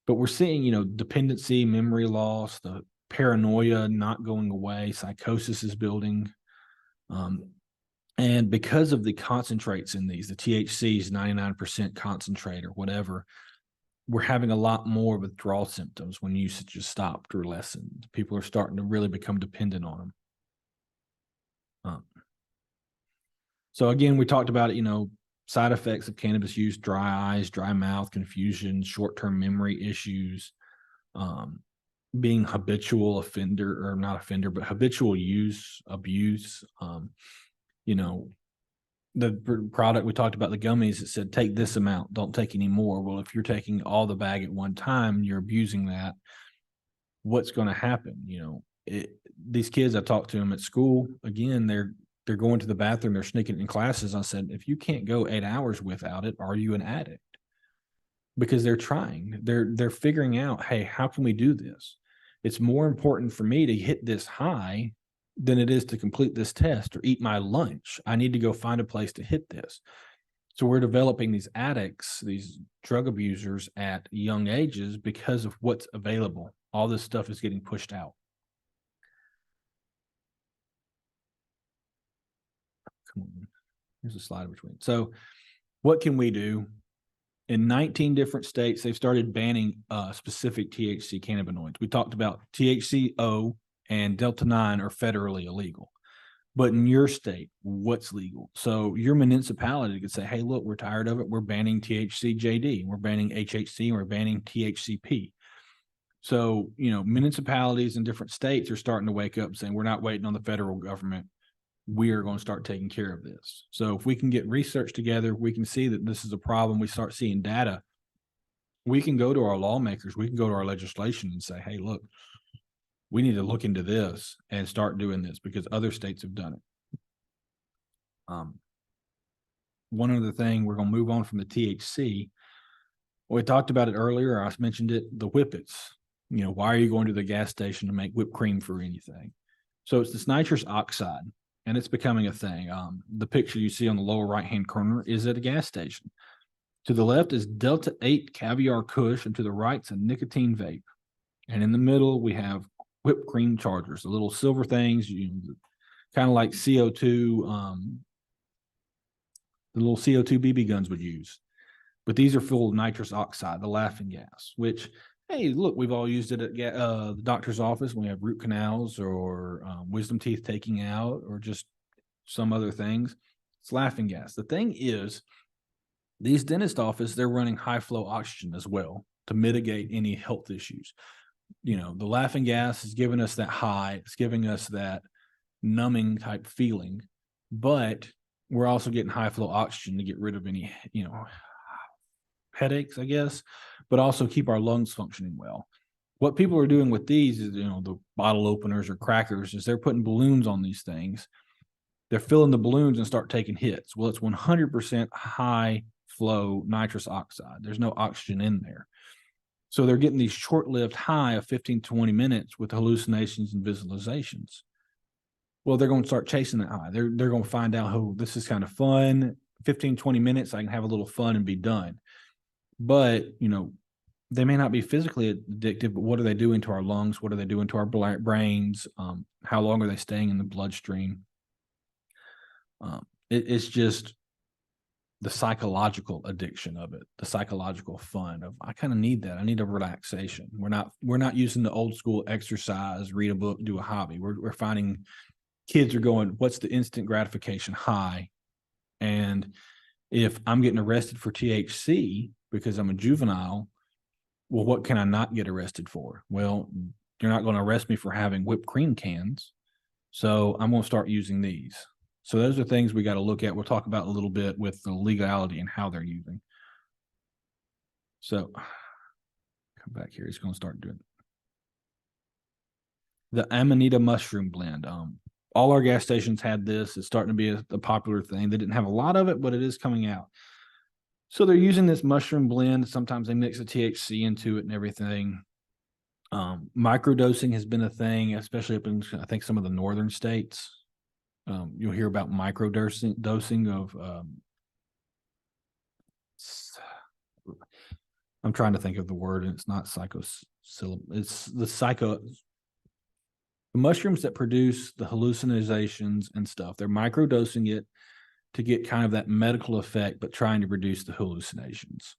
But we're seeing, dependency, memory loss, the paranoia not going away, psychosis is building. And because of the concentrates in these, the THC is 99% concentrate or whatever, we're having a lot more withdrawal symptoms when usage has stopped or lessened. People are starting to really become dependent on them. So again, we talked about it, side effects of cannabis use: dry eyes, dry mouth, confusion, short-term memory issues, being habitual offender, or not offender, but habitual abuse. The product we talked about, the gummies, it said, take this amount, don't take any more. Well, if you're taking all the bag at one time, you're abusing that. What's going to happen? These kids, I talked to them at school, again, they're going to the bathroom, they're sneaking in classes. I said, if you can't go 8 hours without it, are you an addict? Because they're trying, they're figuring out, hey, how can we do this? It's more important for me to hit this high than it is to complete this test or eat my lunch. I need to go find a place to hit this. So we're developing these addicts, these drug abusers at young ages because of what's available. All this stuff is getting pushed out. Come on. Here's a slide between. So what can we do? In 19 different states, they've started banning specific THC cannabinoids. We talked about THCO and Delta 9 are federally illegal. But in your state, what's legal? So your municipality could say, hey, look, we're tired of it. We're banning THC-JD. We're banning HHC. And we're banning THCP. So, municipalities in different states are starting to wake up saying, we're not waiting on the federal government. We are going to start taking care of this. So if we can get research together, we can see that this is a problem. We start seeing data. We can go to our lawmakers. We can go to our legislation and say, hey, look, we need to look into this and start doing this because other states have done it. One other thing, we're going to move on from the THC. We talked about it earlier. I mentioned it, the whippets. Why are you going to the gas station to make whipped cream for anything? So it's this nitrous oxide, and it's becoming a thing. The picture you see on the lower right-hand corner is at a gas station. To the left is Delta 8 Caviar Kush, and to the right is a nicotine vape. And in the middle, we have whipped cream chargers, the little silver things, kind of like CO2, the little CO2 BB guns would use. But these are full of nitrous oxide, the laughing gas, which, hey, look, we've all used it at the doctor's office when we have root canals or wisdom teeth taking out or just some other things. It's laughing gas. The thing is, these dentist offices, they're running high flow oxygen as well to mitigate any health issues. The laughing gas is giving us that high. It's giving us that numbing type feeling, but we're also getting high flow oxygen to get rid of any, headaches, I guess, but also keep our lungs functioning well. What people are doing with these is, the bottle openers or crackers, is they're putting balloons on these things. They're filling the balloons and start taking hits. Well, it's 100% high flow nitrous oxide. There's no oxygen in there. So they're getting these short-lived high of 15, 20 minutes with hallucinations and visualizations. Well, they're going to start chasing that high. They're going to find out, oh, this is kind of fun. 15, 20 minutes, I can have a little fun and be done. But, they may not be physically addictive, but what are they doing to our lungs? What are they doing to our brains? How long are they staying in the bloodstream? It's just the psychological addiction of it, the psychological fun of, I kind of need that. I need a relaxation. We're not using the old school exercise, read a book, do a hobby. We're finding kids are going, what's the instant gratification high? And if I'm getting arrested for THC because I'm a juvenile, well, what can I not get arrested for? Well, you're not going to arrest me for having whipped cream cans. So I'm going to start using these. So those are things we got to look at. We'll talk about a little bit with the legality and how they're using. So come back here. He's going to start doing the Amanita mushroom blend. All our gas stations had this. It's starting to be a popular thing. They didn't have a lot of it, but it is coming out. So they're using this mushroom blend. Sometimes they mix the THC into it and everything. Microdosing has been a thing, especially up in, I think, some of the northern states. You'll hear about dosing of. I'm trying to think of the word, and it's not it's the mushrooms that produce the hallucinations and stuff. They're microdosing it to get kind of that medical effect, but trying to reduce the hallucinations.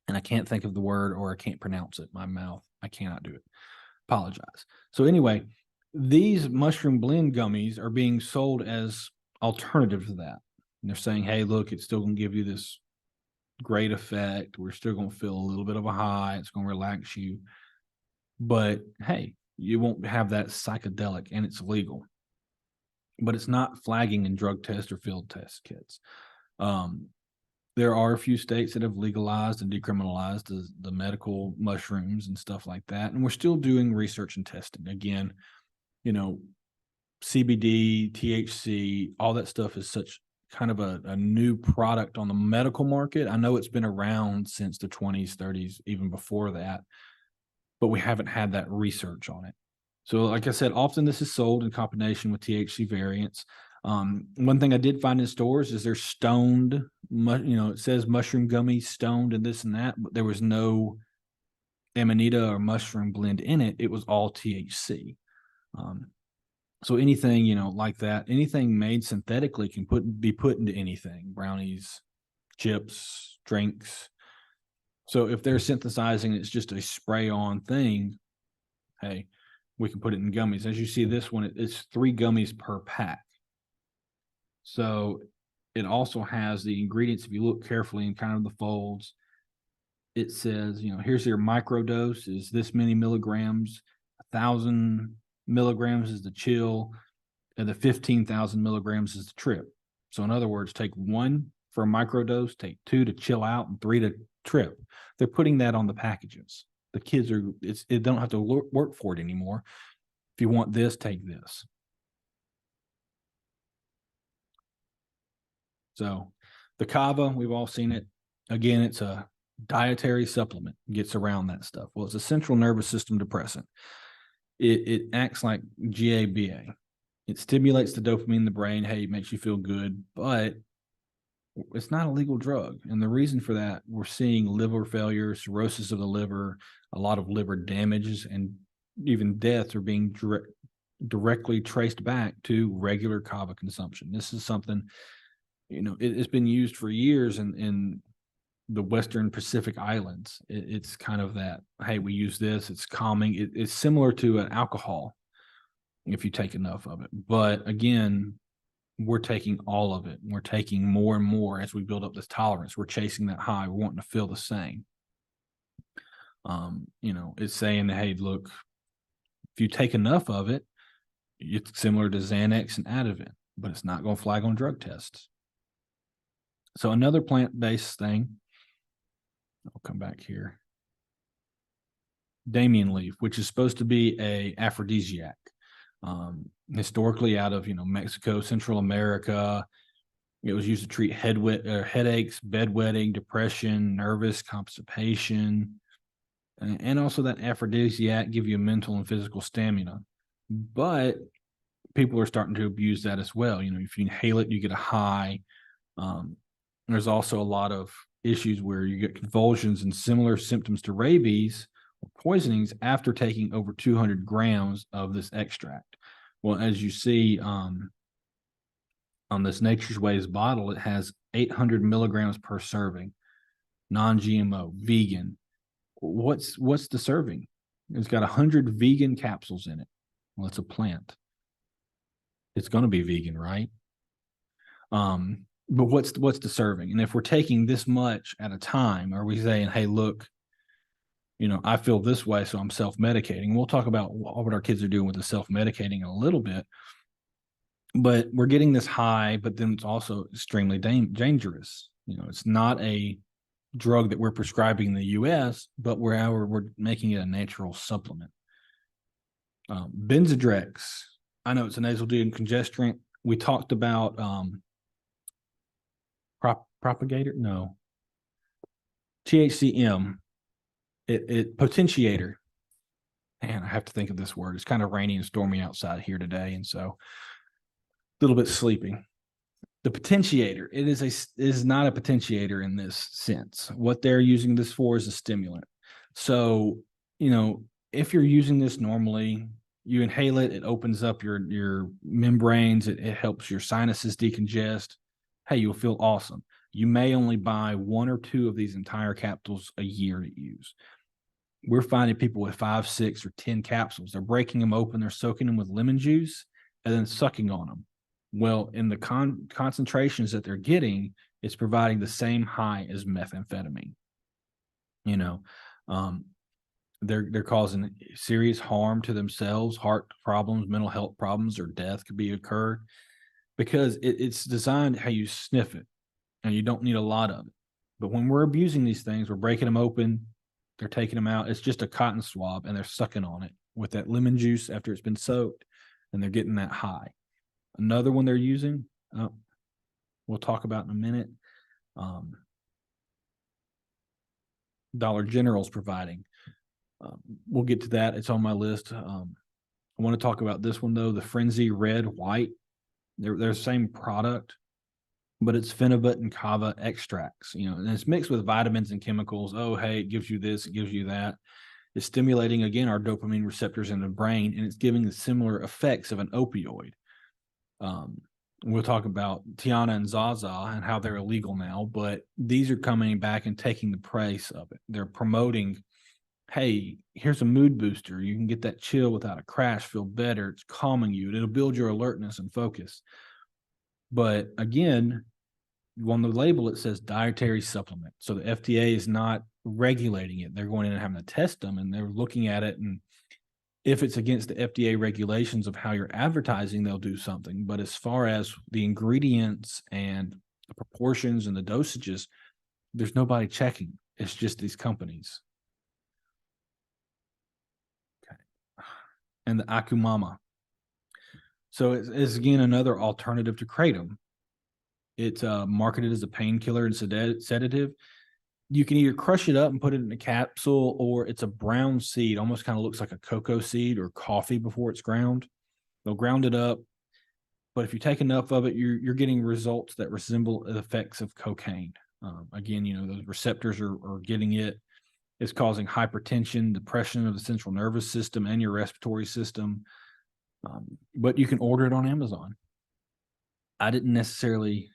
And I can't think of the word, or I can't pronounce it. My mouth, I cannot do it. Apologize. So anyway, these mushroom blend gummies are being sold as alternative to that. And they're saying, hey, look, it's still going to give you this great effect. We're still going to feel a little bit of a high. It's going to relax you. But hey, you won't have that psychedelic, and it's legal. But it's not flagging in drug test or field test kits. There are a few states that have legalized and decriminalized the medical mushrooms and stuff like that. And we're still doing research and testing. Again, CBD, THC, all that stuff is such kind of a new product on the medical market. I know it's been around since the 20s, 30s, even before that, but we haven't had that research on it. So like I said, often this is sold in combination with THC variants. One thing I did find in stores is there's stoned, it says mushroom gummy stoned and this and that, but there was no Amanita or mushroom blend in it. It was all THC. So anything, like that, anything made synthetically can be put into anything, brownies, chips, drinks. So if they're synthesizing, it's just a spray on thing. Hey, we can put it in gummies. As you see this one, it's 3 gummies per pack. So it also has the ingredients. If you look carefully in kind of the folds, it says, here's your microdose is this many milligrams, 1,000 milligrams is the chill, and the 15,000 milligrams is the trip. So in other words, take 1 for a microdose, take 2 to chill out, and 3 to trip. They're putting that on the packages. The kids they don't have to work for it anymore. If you want this, take this. So the kava, we've all seen it. Again, it's a dietary supplement, gets around that stuff. Well, it's a central nervous system depressant. It acts like GABA. It stimulates the dopamine in the brain. Hey, it makes you feel good, but it's not a legal drug. And the reason for that, we're seeing liver failure, cirrhosis of the liver, a lot of liver damages, and even deaths are being directly traced back to regular kava consumption. This is something, it's been used for years in the Western Pacific Islands. It's kind of that, hey, we use this, it's calming. It's similar to an alcohol if you take enough of it. But again, we're taking all of it. We're taking more and more as we build up this tolerance. We're chasing that high. We're wanting to feel the same. It's saying, hey, look, if you take enough of it, it's similar to Xanax and Ativan, but it's not going to flag on drug tests. So another plant-based thing I'll come back here. Damian leaf, which is supposed to be a aphrodisiac, historically out of Mexico, Central America. It was used to treat headaches, bedwetting, depression, nervous constipation, and also that aphrodisiac give you mental and physical stamina. But people are starting to abuse that as well. If you inhale it, you get a high. There's also a lot of issues where you get convulsions and similar symptoms to rabies or poisonings after taking over 200 grams of this extract. Well, as you see on this Nature's Ways bottle, it has 800 milligrams per serving, non-GMO, vegan. What's the serving? It's got 100 vegan capsules in it. Well, it's a plant. It's going to be vegan, right? But what's the serving? And if we're taking this much at a time, are we saying, hey, look, I feel this way, so I'm self-medicating? We'll talk about what our kids are doing with the self-medicating in a little bit. But we're getting this high, but then it's also extremely dangerous. It's not a drug that we're prescribing in the U.S., but we're making it a natural supplement. Benzodrex. I know it's a nasal decongestant. We talked about propagator. No, THCM. It potentiator. Man, I have to think of this word. It's kind of rainy and stormy outside here today, and so a little bit sleepy. The potentiator. It is not a potentiator in this sense. What they're using this for is a stimulant. So, if you're using this normally, you inhale it, it opens up your membranes, it helps your sinuses decongest. Hey, you'll feel awesome. You may only buy 1 or 2 of these entire capsules a year to use. We're finding people with 5, 6, or 10 capsules. They're breaking them open, they're soaking them with lemon juice, and then sucking on them. Well, in the concentrations that they're getting, it's providing the same high as methamphetamine. They're causing serious harm to themselves, heart problems, mental health problems, or death could be occurred because it's designed how you sniff it, and you don't need a lot of it. But when we're abusing these things, we're breaking them open, they're taking them out. It's just a cotton swab, and they're sucking on it with that lemon juice after it's been soaked, and they're getting that high. Another one they're using, we'll talk about in a minute. Dollar General's providing. We'll get to that. It's on my list. I want to talk about this one though, the Frenzy Red White. They're the same product, but it's phenibut and kava extracts, and it's mixed with vitamins and chemicals. Oh, hey, it gives you this, it gives you that. It's stimulating, again, our dopamine receptors in the brain, and it's giving the similar effects of an opioid. We'll talk about Tiana and Zaza and how they're illegal now, but these are coming back and taking the price of it. They're promoting, hey, here's a mood booster. You can get that chill without a crash, feel better. It's calming you. It'll build your alertness and focus. But again, on the label, it says dietary supplement. So the FDA is not regulating it. They're going in and having to test them, and they're looking at it, and if it's against the FDA regulations of how you're advertising, they'll do something. But as far as the ingredients and the proportions and the dosages, there's nobody checking. It's just these companies. Okay. And the Akumama. So it's again another alternative to kratom. It's marketed as a painkiller and sedative. You can either crush it up and put it in a capsule, or it's a brown seed, almost kind of looks like a cocoa seed or coffee before it's ground. They'll ground it up, but if you take enough of it, you're getting results that resemble the effects of cocaine. Again, those receptors are getting it. It's causing hypertension, depression of the central nervous system and your respiratory system. But you can order it on Amazon. I didn't necessarily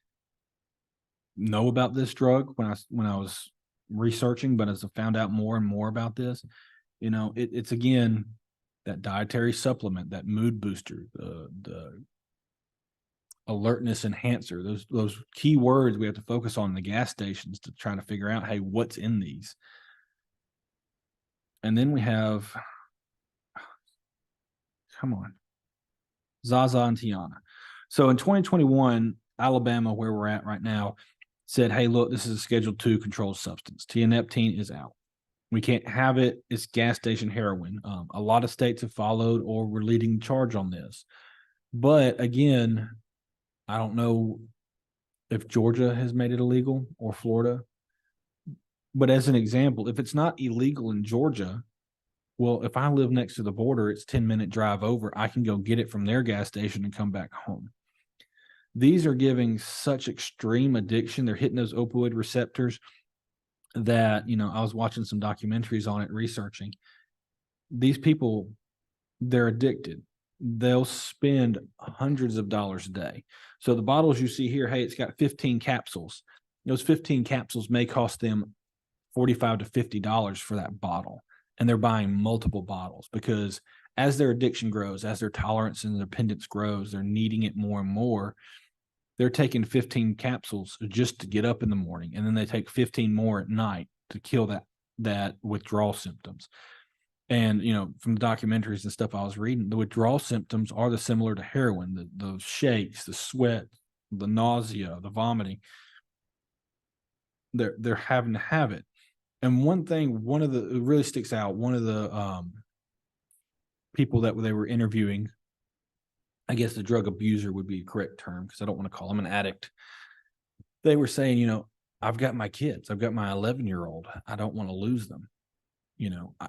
know about this drug when I was researching, but as I found out more and more about this, it's again that dietary supplement, that mood booster, the alertness enhancer, those key words we have to focus on in the gas stations to try to figure out, hey, what's in these. And then we have, come on, Zaza and Tiana. So in 2021, Alabama, where we're at right now, said, hey, look, this is a Schedule II controlled substance. Tianeptine is out. We can't have it. It's gas station heroin. A lot of states have followed or were leading the charge on this. But again, I don't know if Georgia has made it illegal or Florida. But as an example, if it's not illegal in Georgia, well, if I live next to the border, it's 10-minute drive over. I can go get it from their gas station and come back home. These are giving such extreme addiction. They're hitting those opioid receptors that, I was watching some documentaries on it, researching. These people, they're addicted. They'll spend hundreds of dollars a day. So the bottles you see here, hey, it's got 15 capsules. Those 15 capsules may cost them $45 to $50 for that bottle. And they're buying multiple bottles because as their addiction grows, as their tolerance and dependence grows, they're needing it more and more. They're taking 15 capsules just to get up in the morning, and then they take 15 more at night to kill that withdrawal symptoms. And from the documentaries and stuff I was reading, the withdrawal symptoms are similar to heroin: the shakes, the sweat, the nausea, the vomiting. They're having to have it. And it really sticks out. One of the people that they were interviewing, I guess the drug abuser would be a correct term because I don't want to call him an addict. They were saying, I've got my kids. I've got my 11-year-old. I don't want to lose them.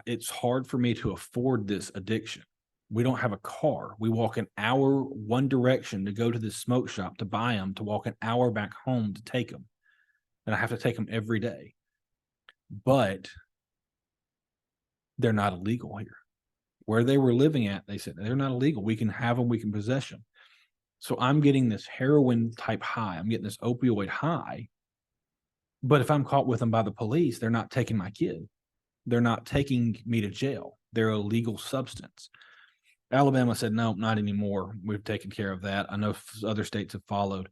It's hard for me to afford this addiction. We don't have a car. We walk an hour one direction to go to this smoke shop to buy them, to walk an hour back home to take them. And I have to take them every day. But they're not illegal here. Where they were living at, they said, they're not illegal. We can have them. We can possess them. So I'm getting this heroin type high. I'm getting this opioid high. But if I'm caught with them by the police, they're not taking my kid. They're not taking me to jail. They're a legal substance. Alabama said, no, not anymore. We've taken care of that. I know other states have followed,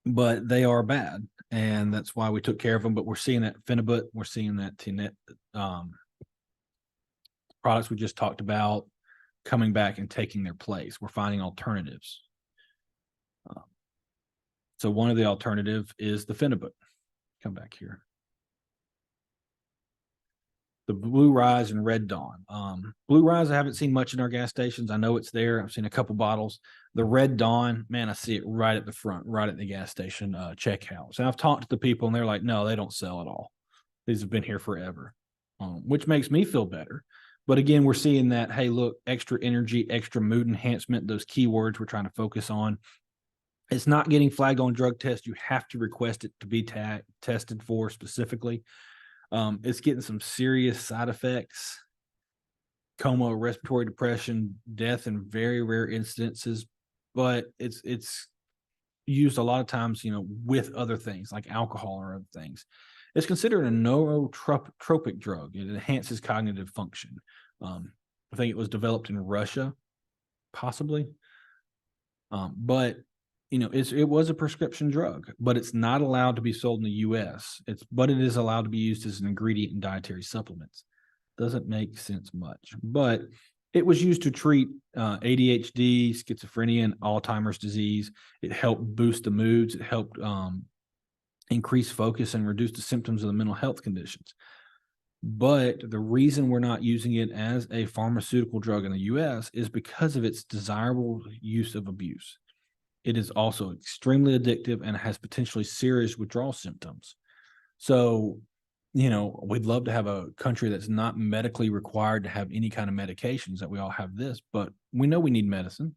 but they are bad. And that's why we took care of them. But we're seeing that Phenibut, we're seeing that products we just talked about coming back and taking their place. We're finding alternatives. So one of the alternative is the Phenibut. Come back here. The Blue Rise and Red Dawn. Blue Rise, I haven't seen much in our gas stations. I know it's there. I've seen a couple bottles. The Red Dawn, man, I see it right at the front, right at the gas station checkouts. And I've talked to the people, and they're like, no, they don't sell at all. These have been here forever, which makes me feel better. But again, we're seeing that, hey, look, extra energy, extra mood enhancement, those keywords we're trying to focus on. It's not getting flagged on drug tests. You have to request it to be tested for specifically. It's getting some serious side effects: coma, respiratory depression, death in very rare instances. But it's used a lot of times, with other things like alcohol or other things. It's considered a neurotropic drug. It enhances cognitive function. I think it was developed in Russia, possibly. But it was a prescription drug, but it's not allowed to be sold in the U.S. But it is allowed to be used as an ingredient in dietary supplements. Doesn't make sense much, but it was used to treat ADHD, schizophrenia, and Alzheimer's disease. It helped boost the moods. It helped increase focus and reduce the symptoms of the mental health conditions. But the reason we're not using it as a pharmaceutical drug in the U.S. is because of its desirable use of abuse. It is also extremely addictive and has potentially serious withdrawal symptoms. So, we'd love to have a country that's not medically required to have any kind of medications, that we all have this, but we know we need medicine,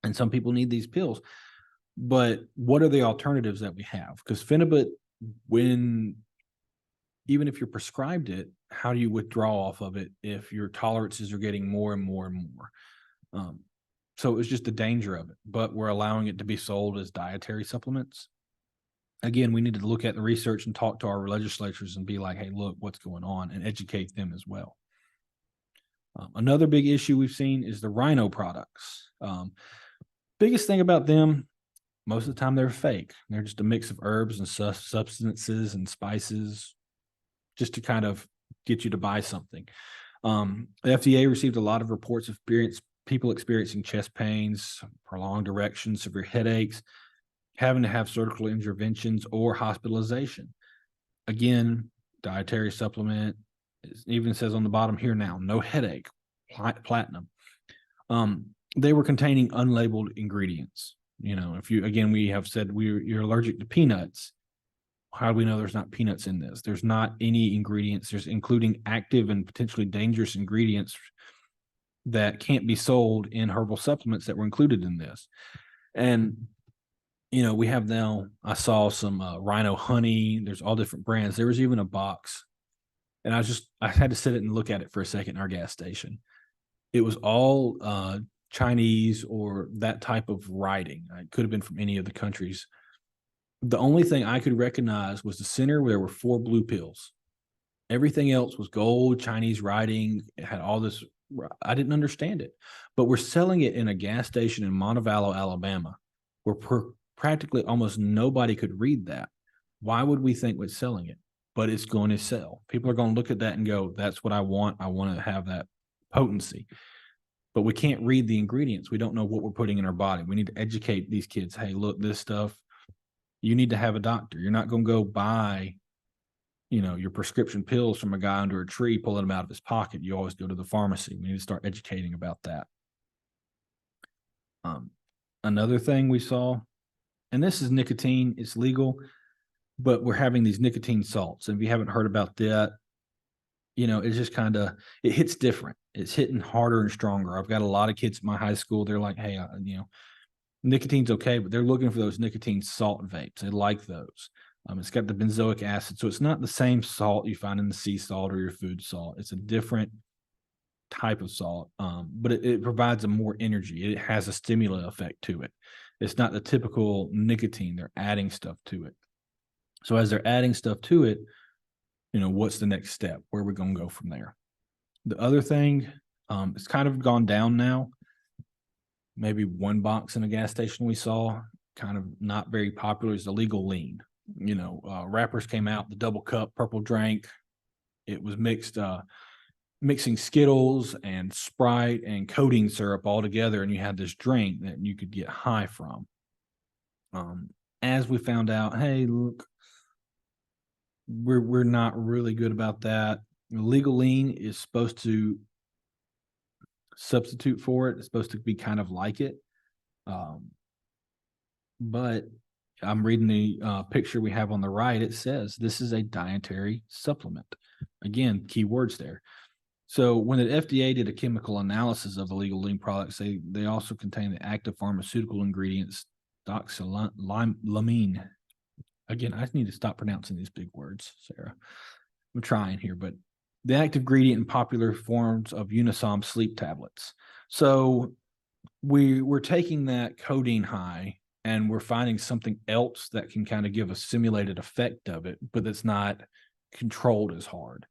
and some people need these pills. But what are the alternatives that we have? Because Phenibut, even if you're prescribed it, how do you withdraw off of it if your tolerances are getting more and more and more? So it was just the danger of it, but we're allowing it to be sold as dietary supplements. Again, we need to look at the research and talk to our legislatures and be like, hey, look, what's going on, and educate them as well. Another big issue we've seen is the Rhino products. Biggest thing about them, most of the time they're fake. They're just a mix of herbs and substances and spices just to kind of get you to buy something. The FDA received a lot of reports of people experiencing chest pains, prolonged erections, severe headaches, having to have surgical interventions or hospitalization. Again, dietary supplement. It even says on the bottom here now, no headache, platinum. They were containing unlabeled ingredients. If we have said you're allergic to peanuts. How do we know there's not peanuts in this? There's not any ingredients. There's including active and potentially dangerous ingredients that can't be sold in herbal supplements that were included in this. And we have now, I saw some rhino honey. There's all different brands. There was even a box. And I had to sit it and look at it for a second in our gas station. It was all Chinese or that type of writing. It could have been from any of the countries. The only thing I could recognize was the center where there were 4 blue pills. Everything else was gold, Chinese writing. It had all this. I didn't understand it, but we're selling it in a gas station in Montevallo, Alabama, where practically almost nobody could read that. Why would we think we're selling it? But it's going to sell. People are going to look at that and go, that's what I want. I want to have that potency. But we can't read the ingredients. We don't know what we're putting in our body. We need to educate these kids. Hey, look, this stuff, you need to have a doctor. You're not going to go buy, your prescription pills from a guy under a tree, pulling them out of his pocket. You always go to the pharmacy. We need to start educating about that. Another thing we saw, and this is nicotine, it's legal, but we're having these nicotine salts. And if you haven't heard about that, it's just it hits different. It's hitting harder and stronger. I've got a lot of kids in my high school. They're like, hey, nicotine's okay, but they're looking for those nicotine salt vapes. They like those. It's got the benzoic acid. So it's not the same salt you find in the sea salt or your food salt. It's a different type of salt, but it provides a more energy. It has a stimulant effect to it. It's not the typical nicotine. They're adding stuff to it. So as they're adding stuff to it, what's the next step? Where are we going to go from there? The other thing, it's kind of gone down now. Maybe one box in a gas station we saw, kind of not very popular, is the legal lean. Wrappers came out, the double cup purple drink. It was mixing Skittles and Sprite and coating syrup all together, and you had this drink that you could get high from. As we found out, hey, look, we're not really good about that. Legal lean is supposed to substitute for it. It's supposed to be kind of like it. But I'm reading the picture we have on the right. It says this is a dietary supplement. Again, key words there. So when the FDA did a chemical analysis of the legal lean products, they also contain the active pharmaceutical ingredients doxylamine. Again, I need to stop pronouncing these big words, Sarah. I'm trying here, but the active ingredient in popular forms of Unisom sleep tablets. So we're taking that codeine high and we're finding something else that can kind of give a simulated effect of it, but it's not controlled as hard.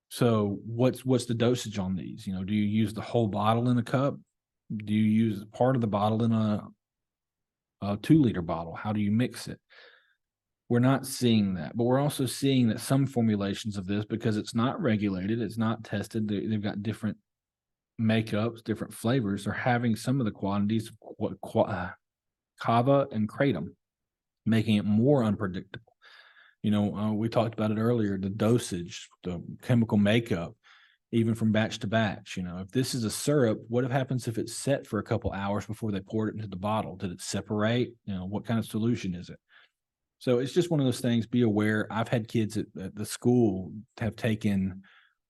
So what's the dosage on these? Do you use the whole bottle in a cup? Do you use part of the bottle in a 2-liter bottle? How do you mix it? We're not seeing that, but we're also seeing that some formulations of this, because it's not regulated, it's not tested, they've got different makeups, different flavors, are having some of the quantities of kava and kratom, making it more unpredictable. We talked about it earlier, the dosage, the chemical makeup, even from batch to batch. If this is a syrup, what happens if it's set for a couple hours before they poured it into the bottle? Did it separate? What kind of solution is it? So it's just one of those things. Be aware. I've had kids at the school have taken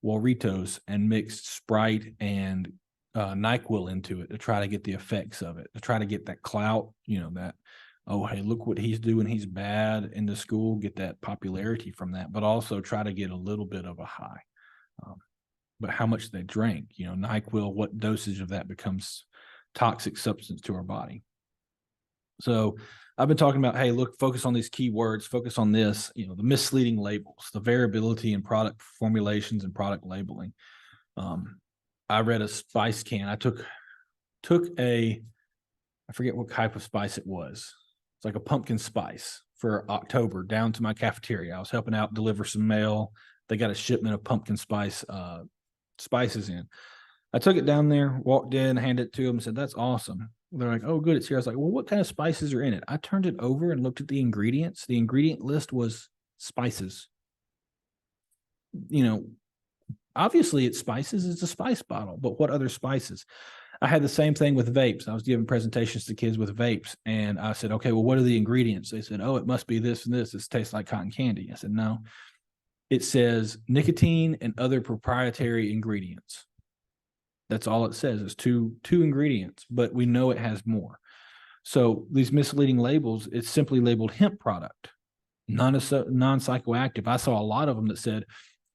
Warritos and mixed Sprite and NyQuil into it to try to get the effects of it, to try to get that clout, that, oh, hey, look what he's doing. He's bad in the school, get that popularity from that, but also try to get a little bit of a high. But how much they drank, NyQuil, what dosage of that becomes toxic substance to our body. So I've been talking about, hey, look, focus on these keywords, focus on this, the misleading labels, the variability in product formulations and product labeling. I read a spice can. I took I forget what type of spice it was. It's like a pumpkin spice for October down to my cafeteria. I was helping out deliver some mail. They got a shipment of pumpkin spice spices in. I took it down there, walked in, handed it to them, and said, that's awesome. They're like, oh, good, it's here. I was like, well, what kind of spices are in it? I turned it over and looked at the ingredients. The ingredient list was spices. You know, obviously it's spices. It's a spice bottle, but what other spices? I had the same thing with vapes. I was giving presentations to kids with vapes, and I said, okay, well, what are the ingredients? They said, oh, it must be this and this. It tastes like cotton candy. I said, no, it says nicotine and other proprietary ingredients. That's all it says. It's two ingredients, but we know it has more. So these misleading labels, it's simply labeled hemp product, non-psychoactive. I saw a lot of them that said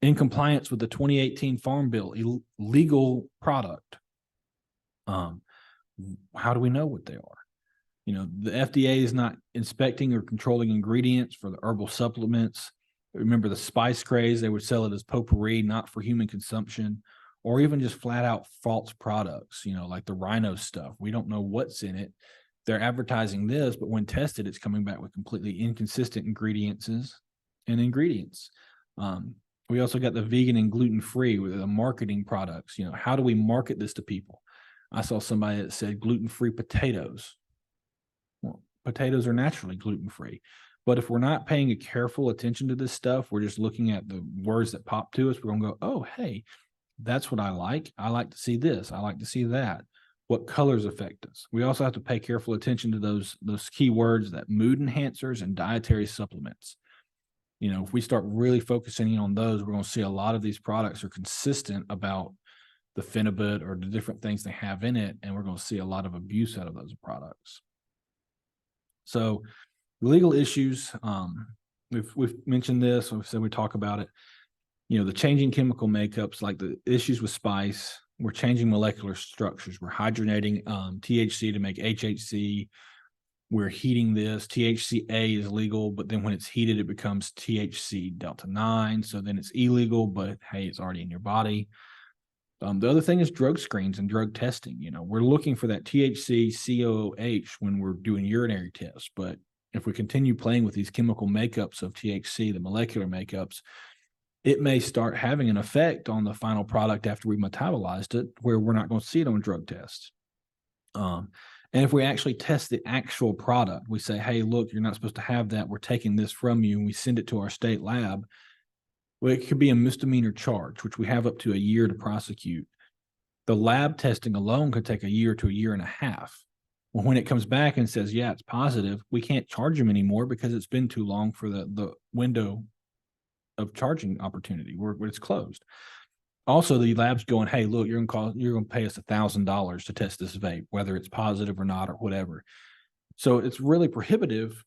in compliance with the 2018 Farm Bill, legal product. How do we know what they are? You know, the FDA is not inspecting or controlling ingredients for the herbal supplements. Remember the spice craze, they would sell it as potpourri, not for human consumption, or even just flat out false products, you know, like the rhino stuff. We don't know what's in it. They're advertising this, but when tested, it's coming back with completely inconsistent ingredients. We also got the vegan and gluten-free with the marketing products. You know, how do we market this to people? I saw somebody that said gluten-free potatoes. Well, potatoes are naturally gluten-free. But if we're not paying a careful attention to this stuff, we're just looking at the words that pop to us, we're going to go, oh, hey, that's what I like. I like to see this. I like to see that. What colors affect us? We also have to pay careful attention to those key words, that mood enhancers and dietary supplements. You know, if we start really focusing in on those, we're going to see a lot of these products are consistent about the phenibut or the different things they have in it, and we're going to see a lot of abuse out of those products. So legal issues, we've mentioned this, we've said we talk about it. You know, the changing chemical makeups, like the issues with spice, we're changing molecular structures. We're hydrogenating THC to make HHC. We're heating this. THCA is legal, but then when it's heated, it becomes THC delta 9. So then it's illegal, but hey, it's already in your body. The other thing is drug screens and drug testing. You know, we're looking for that THC, COOH when we're doing urinary tests. But if we continue playing with these chemical makeups of THC, the molecular makeups, it may start having an effect on the final product after we metabolized it, where we're not going to see it on drug tests. And if we actually test the actual product, we say, hey, look, you're not supposed to have that. We're taking this from you, and we send it to our state lab. Well, it could be a misdemeanor charge, which we have up to a year to prosecute. The lab testing alone could take a year to a year and a half. Well, when it comes back and says, yeah, it's positive, we can't charge them anymore because it's been too long for the window of charging opportunity where it's closed. Also, the lab's going, hey, look, you're going to pay us $1,000 to test this vape, whether it's positive or not or whatever. So it's really prohibitive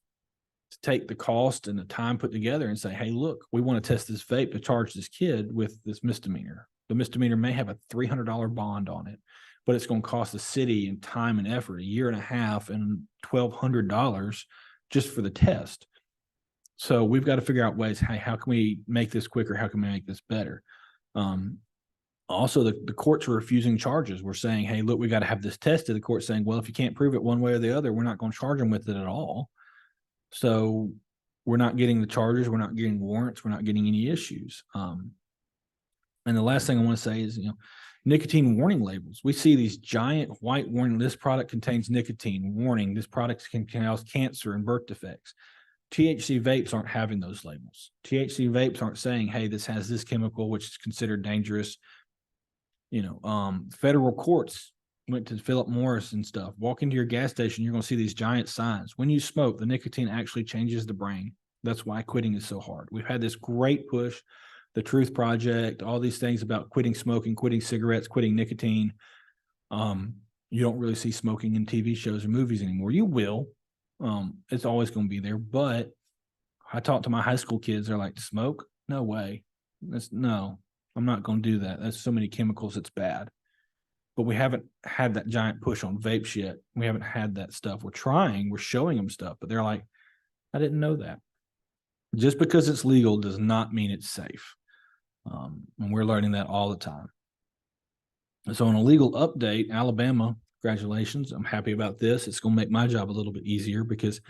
to take the cost and the time put together and say, hey, look, we want to test this vape to charge this kid with this misdemeanor. The misdemeanor may have a $300 bond on it, but it's going to cost the city in time and effort, a year and a half and $1,200 just for the test. So we've got to figure out ways, hey, how can we make this quicker? How can we make this better? Also, the courts are refusing charges. We're saying, hey, look, we got to have this tested. The court's saying, well, if you can't prove it one way or the other, we're not going to charge them with it at all. So we're not getting the charges. We're not getting warrants. We're not getting any issues. And the last thing I want to say is, you know, nicotine warning labels. We see these giant white warning. This product contains nicotine. Warning, this product can cause cancer and birth defects. THC vapes aren't having those labels. THC vapes aren't saying, hey, this has this chemical, which is considered dangerous. You know, federal courts went to Philip Morris and stuff. Walk into your gas station, you're going to see these giant signs. When you smoke, the nicotine actually changes the brain. That's why quitting is so hard. We've had this great push, the Truth Project, all these things about quitting smoking, quitting cigarettes, quitting nicotine. You don't really see smoking in TV shows or movies anymore. You will. It's always going to be there. But I talk to my high school kids. They're like, smoke? No way. No, I'm not going to do that. That's so many chemicals. It's bad. But we haven't had that giant push on vape shit. We haven't had that stuff. We're trying. We're showing them stuff. But they're like, I didn't know that. Just because it's legal does not mean it's safe. And we're learning that all the time. So on a legal update, Alabama, congratulations. I'm happy about this. It's going to make my job a little bit easier because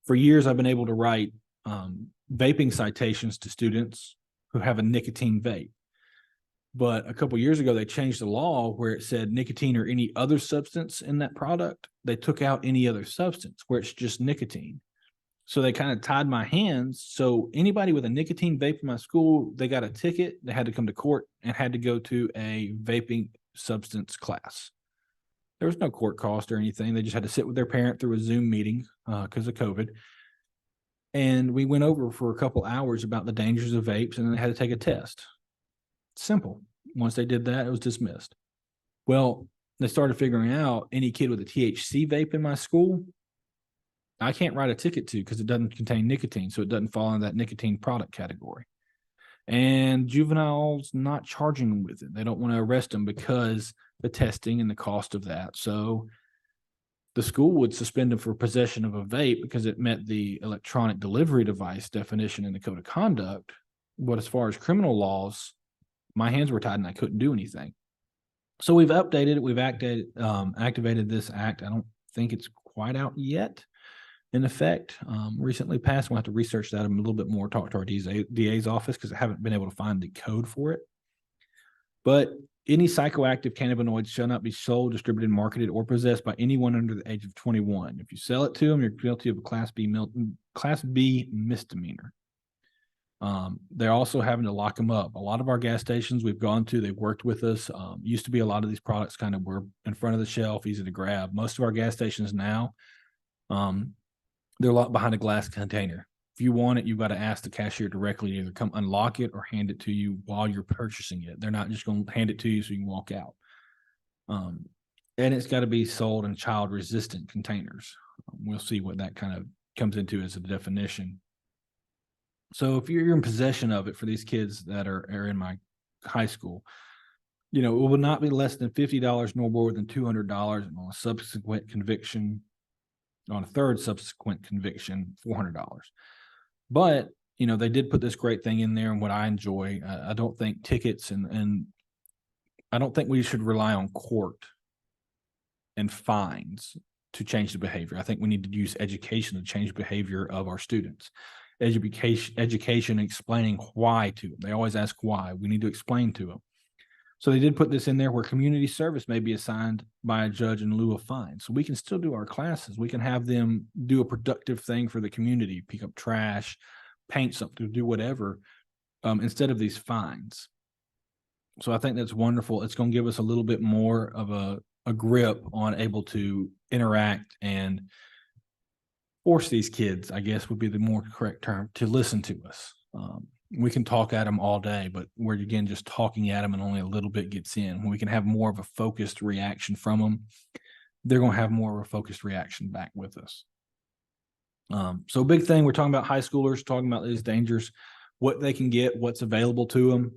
for years I've been able to write vaping citations to students who have a nicotine vape. But a couple years ago, they changed the law where it said nicotine or any other substance in that product. They took out any other substance where it's just nicotine. So they kind of tied my hands. So anybody with a nicotine vape in my school, they got a ticket. They had to come to court and had to go to a vaping substance class. There was no court cost or anything. They just had to sit with their parent through a Zoom meeting because of COVID. And we went over for a couple hours about the dangers of vapes, and then they had to take a test. Simple. Once they did that, it was dismissed. Well, they started figuring out any kid with a THC vape in my school, I can't write a ticket to because it doesn't contain nicotine. So it doesn't fall in that nicotine product category. And juveniles not charging them with it. They don't want to arrest them because the testing and the cost of that. So the school would suspend them for possession of a vape because it met the electronic delivery device definition in the code of conduct. But as far as criminal laws, my hands were tied and I couldn't do anything. So we've updated it. We've activated this act. I don't think it's quite out yet in effect. Recently passed. We'll have to research that a little bit more, talk to our DA's office because I haven't been able to find the code for it. But any psychoactive cannabinoids shall not be sold, distributed, marketed, or possessed by anyone under the age of 21. If you sell it to them, you're guilty of a Class B misdemeanor. They're also having to lock them up. A lot of our gas stations we've gone to, they've worked with us. Used to be a lot of these products kind of were in front of the shelf, easy to grab. Most of our gas stations now, they're locked behind a glass container. If you want it, you've got to ask the cashier directly to either come unlock it or hand it to you while you're purchasing it. They're not just going to hand it to you so you can walk out. And it's got to be sold in child-resistant containers. We'll see what that kind of comes into as a definition. So if you're in possession of it for these kids that are in my high school, it will not be less than $50 nor more than $200 on a subsequent conviction. On a third subsequent conviction, $400. But, they did put this great thing in there, and what I enjoy, I don't think tickets and I don't think we should rely on court and fines to change the behavior. I think we need to use education to change behavior of our students. Education explaining why to them. They always ask why. We need to explain to them. So they did put this in there where community service may be assigned by a judge in lieu of fine. So we can still do our classes. We can have them do a productive thing for the community, pick up trash, paint something, do whatever, instead of these fines. So I think that's wonderful. It's going to give us a little bit more of a grip on able to interact and force these kids, I guess would be the more correct term, to listen to us. We can talk at them all day, but we're again just talking at them and only a little bit gets in. When we can have more of a focused reaction from them, they're going to have more of a focused reaction back with us. So big thing, we're talking about high schoolers, talking about these dangers, what they can get, what's available to them.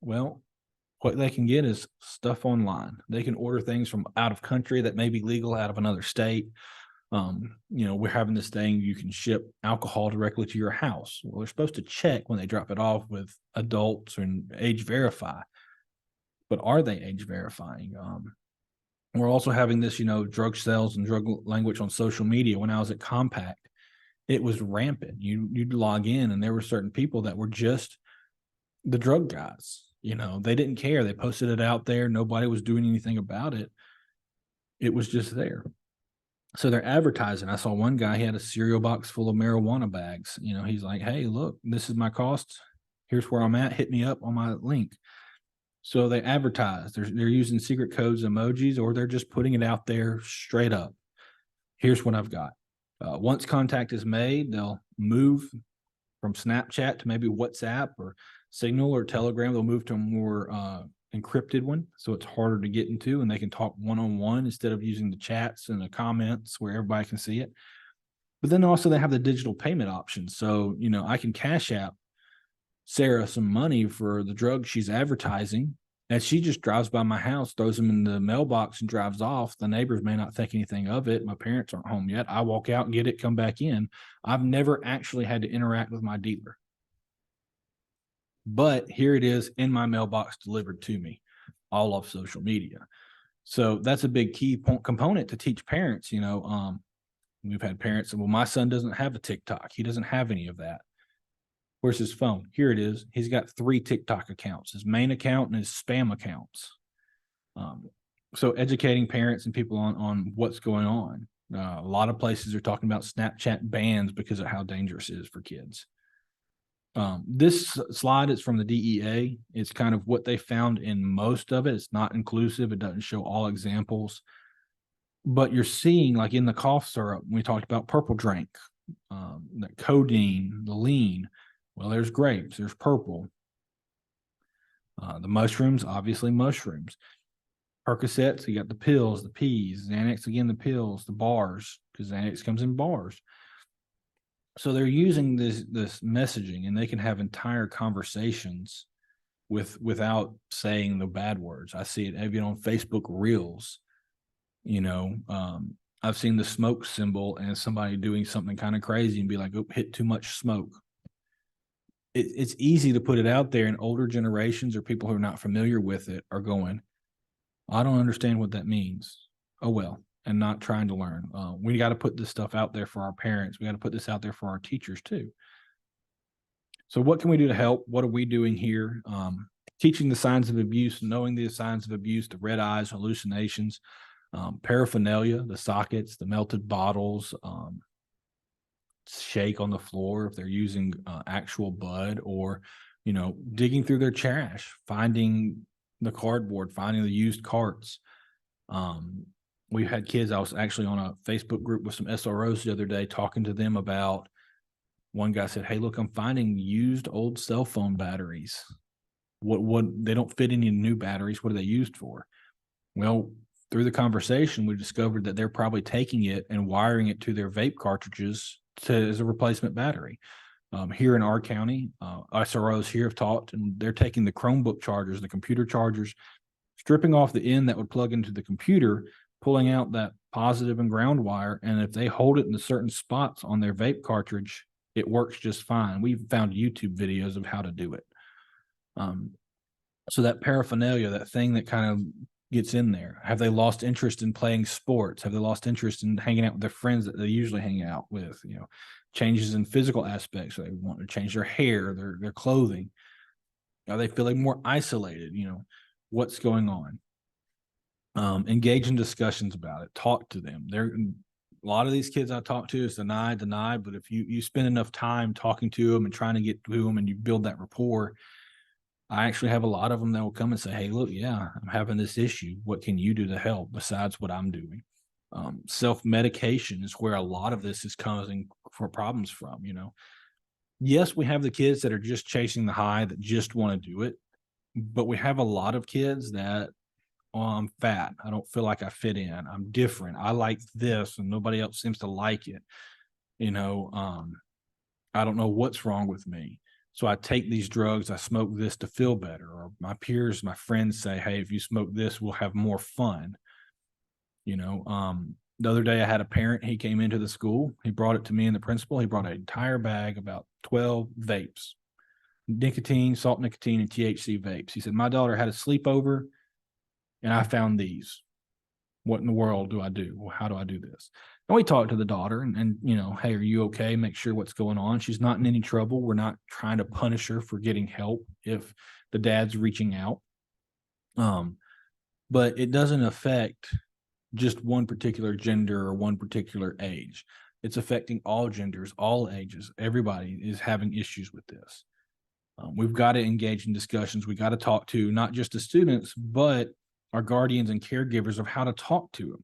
Well, what they can get is stuff online. They can order things from out of country that may be legal out of another state. We're having this thing, you can ship alcohol directly to your house. Well, they're supposed to check when they drop it off with adults and age verify, but are they age verifying? We're also having this, drug sales and drug language on social media. When I was at Compact, it was rampant. You'd log in and there were certain people that were just the drug guys. They didn't care. They posted it out there. Nobody was doing anything about it. It was just there. So they're advertising. I saw one guy, he had a cereal box full of marijuana bags. He's like, hey, look, this is my cost. Here's where I'm at. Hit me up on my link. So they advertise. They're using secret codes, emojis, or they're just putting it out there straight up. Here's what I've got. Once contact is made, they'll move from Snapchat to maybe WhatsApp or Signal or Telegram. They'll move to a more encrypted one, so it's harder to get into, and they can talk one-on-one instead of using the chats and the comments where everybody can see it. But then also they have the digital payment options. So, I can Cash App Sarah some money for the drug she's advertising, and she just drives by my house, throws them in the mailbox and drives off. The neighbors may not think anything of it. My parents aren't home yet. I walk out and get it, come back in. I've never actually had to interact with my dealer. But here it is in my mailbox delivered to me, all off social media. So that's a big key component to teach parents. We've had parents say, well, my son doesn't have a TikTok. He doesn't have any of that. Where's his phone? Here it is. He's got 3 TikTok accounts, his main account and his spam accounts. So educating parents and people on what's going on. A lot of places are talking about Snapchat bans because of how dangerous it is for kids. This slide is from the DEA. It's kind of what they found in most of it. It's not inclusive. It doesn't show all examples, but you're seeing, like in the cough syrup, we talked about purple drink, the codeine, the lean. Well, there's grapes, there's purple. The mushrooms, obviously mushrooms. Percocets, you got the pills, the P's, Xanax, again, the pills, the bars, because Xanax comes in bars. So they're using this messaging, and they can have entire conversations without saying the bad words. I see it even on Facebook Reels. I've seen the smoke symbol and somebody doing something kind of crazy and be like, "Oh, hit too much smoke." It's easy to put it out there, and older generations or people who are not familiar with it are going, "I don't understand what that means." Oh, well, and not trying to learn. We got to put this stuff out there for our parents. We got to put this out there for our teachers too. So what can we do to help? What are we doing here? Teaching the signs of abuse, knowing the signs of abuse, the red eyes, hallucinations, paraphernalia, the sockets, the melted bottles, shake on the floor if they're using actual bud, or, digging through their trash, finding the cardboard, finding the used carts. We had kids. I was actually on a Facebook group with some SROs the other day talking to them about, one guy said, "Hey, look, I'm finding used old cell phone batteries. What they don't fit any new batteries. What are they used for?" Well, through the conversation, we discovered that they're probably taking it and wiring it to their vape cartridges as a replacement battery. Here in our county, SROs here have talked, and they're taking the Chromebook chargers, the computer chargers, stripping off the end that would plug into the computer, pulling out that positive and ground wire, and if they hold it in certain spots on their vape cartridge, it works just fine. We've found YouTube videos of how to do it. So that paraphernalia, that thing that kind of gets in there. Have they lost interest in playing sports? Have they lost interest in hanging out with their friends that they usually hang out with? Changes in physical aspects. They want to change their hair, their clothing. Are they feeling more isolated? What's going on? Engage in discussions about it. Talk to them. A lot of these kids I talk to is deny, but if you spend enough time talking to them and trying to get to them, and you build that rapport, I actually have a lot of them that will come and say, "Hey, look, yeah, I'm having this issue. What can you do to help besides what I'm doing?" Self-medication is where a lot of this is causing for problems from. Yes, we have the kids that are just chasing the high, that just want to do it, but we have a lot of kids that, "Oh, I'm fat. I don't feel like I fit in. I'm different. I like this and nobody else seems to like it. I don't know what's wrong with me. So I take these drugs, I smoke this to feel better." Or my peers, my friends say, "Hey, if you smoke this, we'll have more fun." The other day I had a parent, he came into the school, he brought it to me and the principal, he brought an entire bag, about 12 vapes, nicotine, salt nicotine, and THC vapes. He said, "My daughter had a sleepover and I found these. What in the world do I do? Well, how do I do this?" And we talked to the daughter and "Hey, are you okay? Make sure what's going on." She's not in any trouble. We're not trying to punish her for getting help if the dad's reaching out. But it doesn't affect just one particular gender or one particular age. It's affecting all genders, all ages. Everybody is having issues with this. We've got to engage in discussions. We got to talk to not just the students, but our guardians and caregivers of how to talk to them.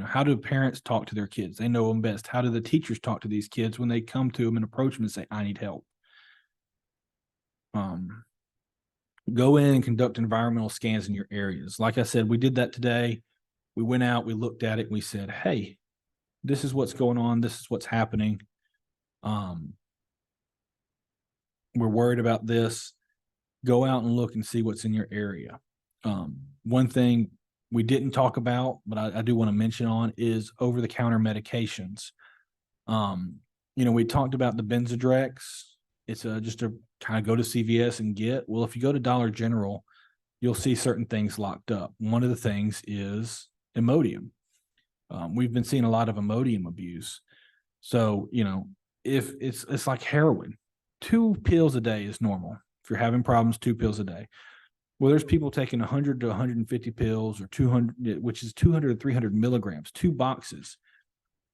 How do parents talk to their kids? They know them best. How do the teachers talk to these kids when they come to them and approach them and say, "I need help"? Go in and conduct environmental scans in your areas. Like I said, we did that today. We went out, we looked at it, and we said, "Hey, this is what's going on. This is what's happening. We're worried about this. Go out and look and see what's in your area." One thing we didn't talk about, but I do want to mention on, is over-the-counter medications. We talked about the Benzodrex. It's just a kind of go to CVS and get. Well, if you go to Dollar General, you'll see certain things locked up. One of the things is Imodium. We've been seeing a lot of Imodium abuse. So, if it's like heroin, 2 pills a day is normal. If you're having problems, 2 pills a day. Well, there's people taking 100 to 150 pills or 200, which is 200 to 300 milligrams, 2 boxes.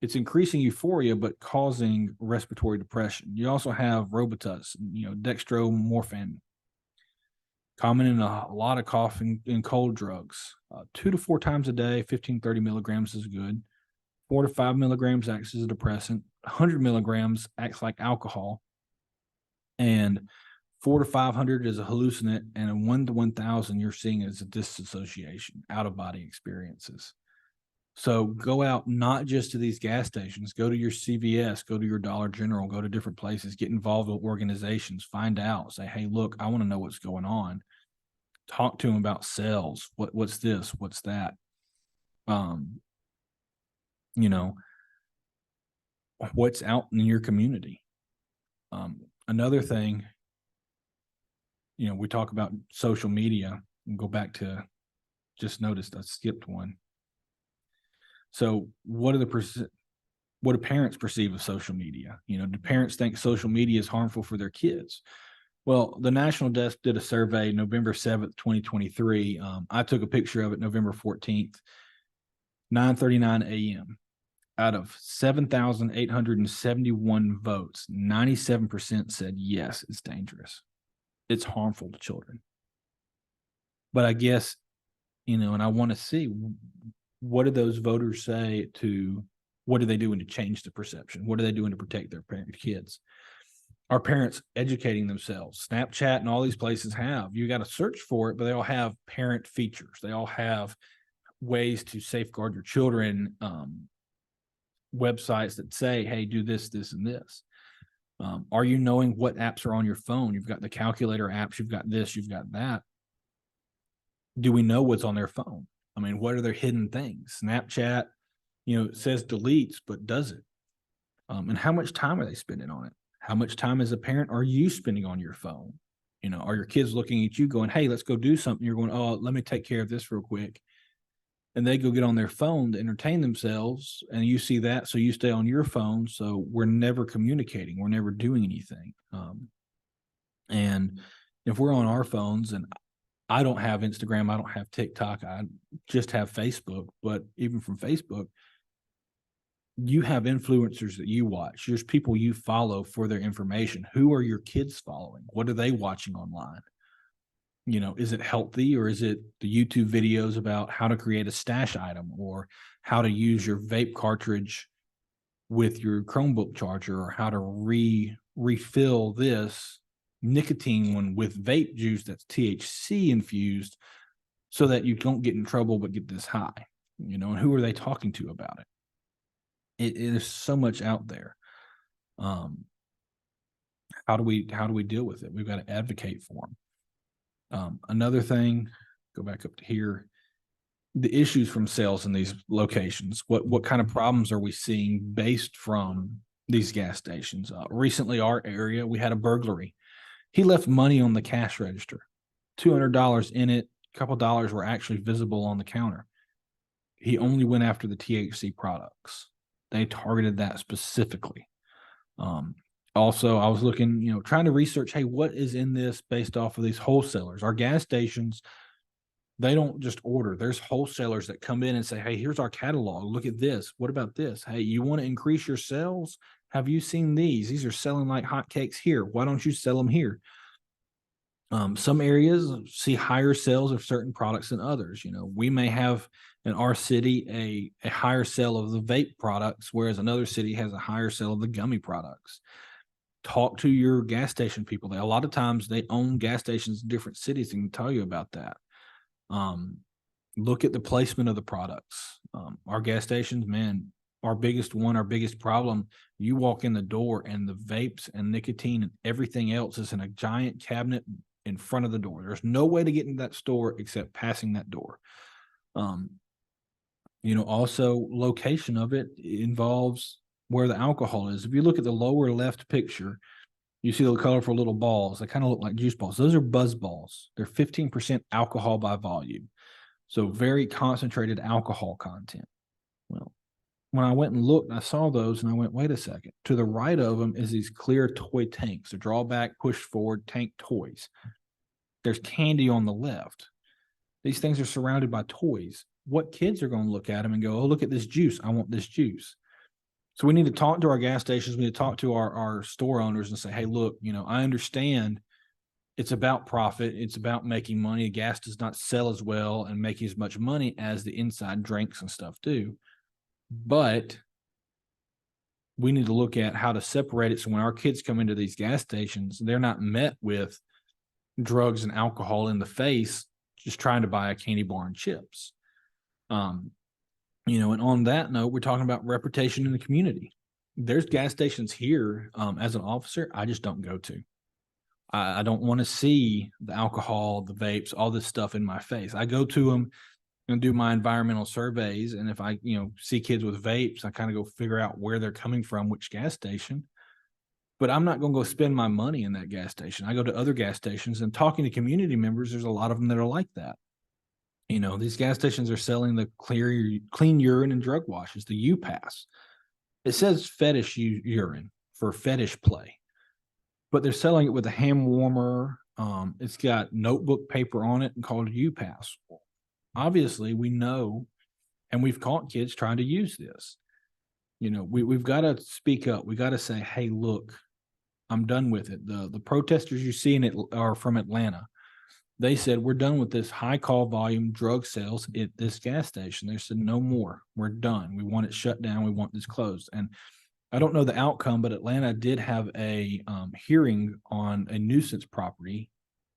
It's increasing euphoria, but causing respiratory depression. You also have Robitussin, dextromorphan, common in a lot of cough and cold drugs. 2 to 4 times a day, 15, 30 milligrams is good. 4 to 5 milligrams acts as a depressant. 100 milligrams acts like alcohol. And 4 to 500 is a hallucinant, and a 1 to 1,000 you're seeing as a disassociation, out of body experiences. So go out, not just to these gas stations, go to your CVS, go to your Dollar General, go to different places, get involved with organizations, find out, say, hey, look, I want to know what's going on. Talk to them about sales. What's this? What's that? What's out in your community. Another thing, we talk about social media, and go back to, just noticed I skipped one. So what do parents perceive of social media? Do parents think social media is harmful for their kids? Well, the National Desk did a survey November 7th, 2023. I took a picture of it November 14th, 9:39 a.m. Out of 7,871 votes, 97% said yes, it's dangerous. It's harmful to children. But I guess, and I want to see, what do those voters say to, what are they doing to change the perception? What are they doing to protect their kids? Are parents educating themselves? Snapchat and all these places you got to search for it, but they all have parent features. They all have ways to safeguard your children, websites that say, hey, do this, this, and this. Are you knowing what apps are on your phone? You've got the calculator apps, you've got this, you've got that. Do we know what's on their phone? I mean, what are their hidden things? Snapchat, it says deletes, but does it? And how much time are they spending on it? How much time as a parent are you spending on your phone? Are your kids looking at you going, hey, let's go do something? You're going, oh, let me take care of this real quick. And they go get on their phone to entertain themselves, and you see that, so you stay on your phone. So we're never communicating. We're never doing anything. And if we're on our phones, and I don't have Instagram, I don't have TikTok, I just have Facebook, but even from Facebook, you have influencers that you watch. There's people you follow for their information. Who are your kids following? What are they watching online? Is it healthy, or is it the YouTube videos about how to create a stash item, or how to use your vape cartridge with your Chromebook charger, or how to refill this nicotine one with vape juice that's THC infused, so that you don't get in trouble but get this high? And who are they talking to about it? It is so much out there. How do we deal with it? We've got to advocate for them. Another thing, go back up to here, the issues from sales in these locations. What kind of problems are we seeing based from these gas stations? Recently, our area, we had a burglary. He left money on the cash register, $200 in it. A couple dollars were actually visible on the counter. He only went after the THC products. They targeted that specifically. Also, I was looking, trying to research, hey, what is in this based off of these wholesalers? Our gas stations, they don't just order. There's wholesalers that come in and say, hey, here's our catalog. Look at this. What about this? Hey, you want to increase your sales? Have you seen these? These are selling like hotcakes here. Why don't you sell them here? Some areas see higher sales of certain products than others. We may have in our city a higher sale of the vape products, whereas another city has a higher sale of the gummy products. Talk to your gas station people. A lot of times they own gas stations in different cities and can tell you about that. Look at the placement of the products. Our gas stations, man, our biggest problem, you walk in the door and the vapes and nicotine and everything else is in a giant cabinet in front of the door. There's no way to get into that store except passing that door. Also location of it involves where the alcohol is. If you look at the lower left picture, you see the colorful little balls. They kind of look like juice balls. Those are buzz balls. They're 15% alcohol by volume. So very concentrated alcohol content. Well, when I went and looked, I saw those and I went, wait a second. To the right of them is these clear toy tanks, the drawback, push forward tank toys. There's candy on the left. These things are surrounded by toys. What kids are going to look at them and go, oh, look at this juice. I want this juice. So we need to talk to our gas stations. We need to talk to our store owners and say, hey, look, I understand it's about profit. It's about making money. Gas does not sell as well and make as much money as the inside drinks and stuff do. But we need to look at how to separate it. So when our kids come into these gas stations, they're not met with drugs and alcohol in the face, just trying to buy a candy bar and chips. And on that note, we're talking about reputation in the community. There's gas stations here, as an officer, I just don't go to. I don't want to see the alcohol, the vapes, all this stuff in my face. I go to them and do my environmental surveys. And if I, see kids with vapes, I kind of go figure out where they're coming from, which gas station. But I'm not going to go spend my money in that gas station. I go to other gas stations, and talking to community members, there's a lot of them that are like that. These gas stations are selling the clean urine and drug washes, the U-Pass. It says fetish urine for fetish play, but they're selling it with a hand warmer. It's got notebook paper on it and called U-Pass. Obviously, we know, and we've caught kids trying to use this. We've got to speak up. We got to say, hey, look, I'm done with it. The protesters you see in it are from Atlanta. They said, we're done with this high call volume drug sales at this gas station. They said, no more. We're done. We want it shut down. We want this closed. And I don't know the outcome, but Atlanta did have a hearing on a nuisance property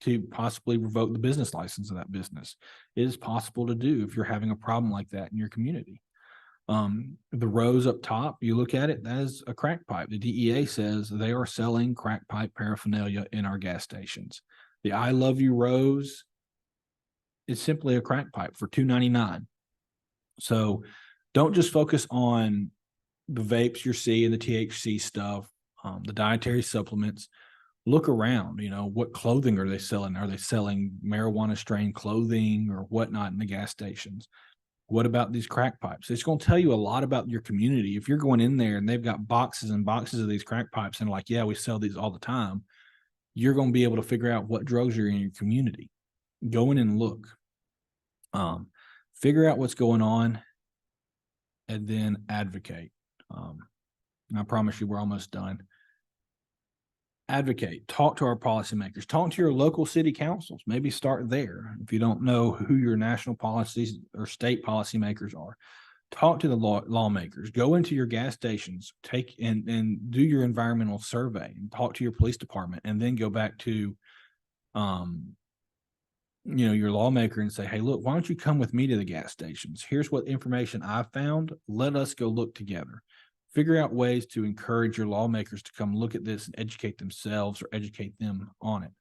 to possibly revoke the business license of that business. It is possible to do if you're having a problem like that in your community. The rows up top, you look at it, that is a crack pipe. The DEA says they are selling crack pipe paraphernalia in our gas stations. The I Love You rose is simply a crack pipe for $2.99. So don't just focus on the vapes you're seeing, the THC stuff, the dietary supplements. Look around, what clothing are they selling? Are they selling marijuana strain clothing or whatnot in the gas stations? What about these crack pipes? It's going to tell you a lot about your community. If you're going in there and they've got boxes and boxes of these crack pipes and like, yeah, we sell these all the time, you're going to be able to figure out what drugs are in your community. Go in and look. Figure out what's going on and then advocate. And I promise you we're almost done. Advocate, talk to our policymakers, talk to your local city councils, maybe start there. If you don't know who your national policies or state policymakers are, talk to the lawmakers, go into your gas stations, take and do your environmental survey and talk to your police department, and then go back to, your lawmaker and say, hey, look, why don't you come with me to the gas stations? Here's what information I found. Let us go look together. Figure out ways to encourage your lawmakers to come look at this and educate themselves or educate them on it.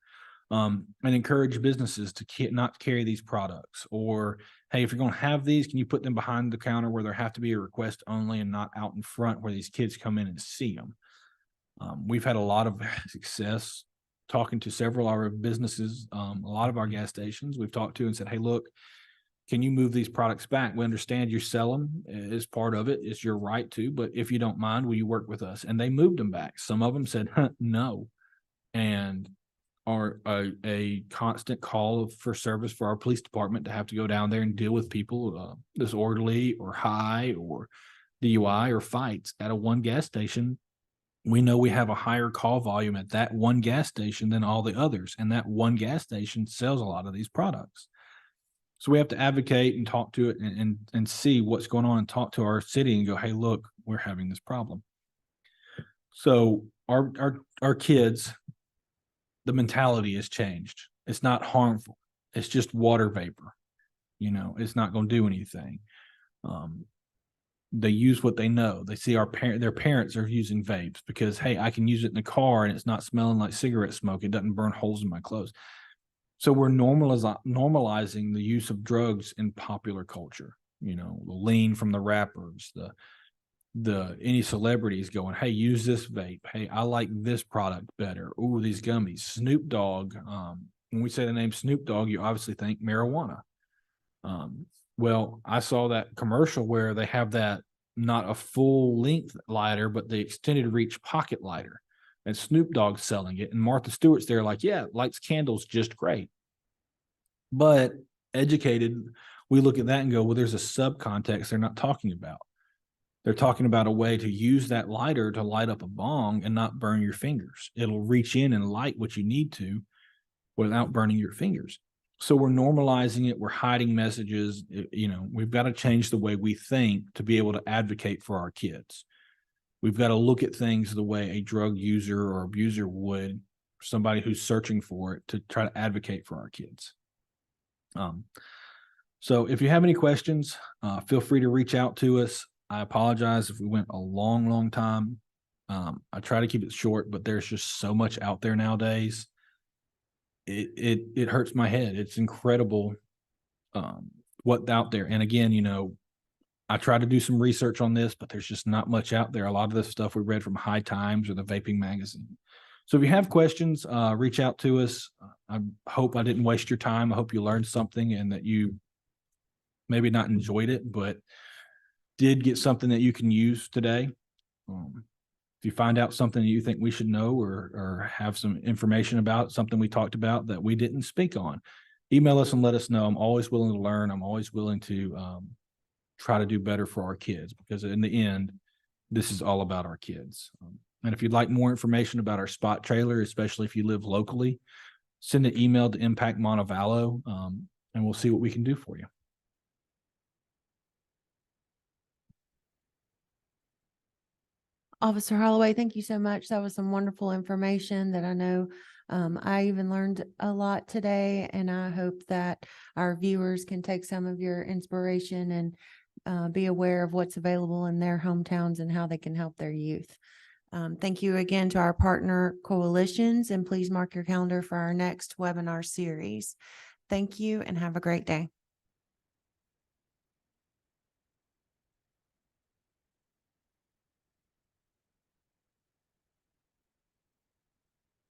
And encourage businesses to not carry these products. Or, hey, if you're going to have these, can you put them behind the counter where there have to be a request only and not out in front where these kids come in and see them? We've had a lot of success talking to several of our businesses, a lot of our gas stations we've talked to and said, hey, look, can you move these products back? We understand you sell them as part of it. It's your right to, but if you don't mind, will you work with us? And they moved them back. Some of them said, no. And are a constant call for service for our police department to have to go down there and deal with people disorderly or high or DUI or fights at a one gas station. We know we have a higher call volume at that one gas station than all the others. And that one gas station sells a lot of these products. So we have to advocate and talk to it and see what's going on and talk to our city and go, hey, look, we're having this problem. So our kids, the mentality has changed. It's not harmful. It's just water vapor. It's not going to do anything. They use what they know. They see their parents are using vapes because, hey, I can use it in the car and it's not smelling like cigarette smoke. It doesn't burn holes in my clothes. So we're normalizing the use of drugs in popular culture. The lean from the rappers, the any celebrities going, hey, use this vape. Hey, I like this product better. Ooh, these gummies. Snoop Dogg. When we say the name Snoop Dogg, you obviously think marijuana. Well, I saw that commercial where they have that not a full length lighter, but the extended reach pocket lighter. And Snoop Dogg's selling it. And Martha Stewart's there like, yeah, it lights candles just great. But educated, we look at that and go, well, there's a subcontext they're not talking about. They're talking about a way to use that lighter to light up a bong and not burn your fingers. It'll reach in and light what you need to without burning your fingers. So we're normalizing it. We're hiding messages. We've got to change the way we think to be able to advocate for our kids. We've got to look at things the way a drug user or abuser would, somebody who's searching for it, to try to advocate for our kids. So if you have any questions, feel free to reach out to us. I apologize if we went a long, long time. I try to keep it short, but there's just so much out there nowadays. It hurts my head. It's incredible what's out there. And again, I try to do some research on this, but there's just not much out there. A lot of this stuff we read from High Times or the Vaping Magazine. So if you have questions, reach out to us. I hope I didn't waste your time. I hope you learned something and that you maybe not enjoyed it, but did get something that you can use today. If you find out something that you think we should know or have some information about something we talked about that we didn't speak on, email us and let us know. I'm always willing to learn. I'm always willing to try to do better for our kids, because in the end, this is all about our kids. And if you'd like more information about our spot trailer, especially if you live locally, send an email to Impact Montevallo, and we'll see what we can do for you. Officer Holloway, thank you so much. That was some wonderful information that I know I even learned a lot today, and I hope that our viewers can take some of your inspiration and be aware of what's available in their hometowns and how they can help their youth. Thank you again to our partner coalitions, and please mark your calendar for our next webinar series. Thank you and have a great day.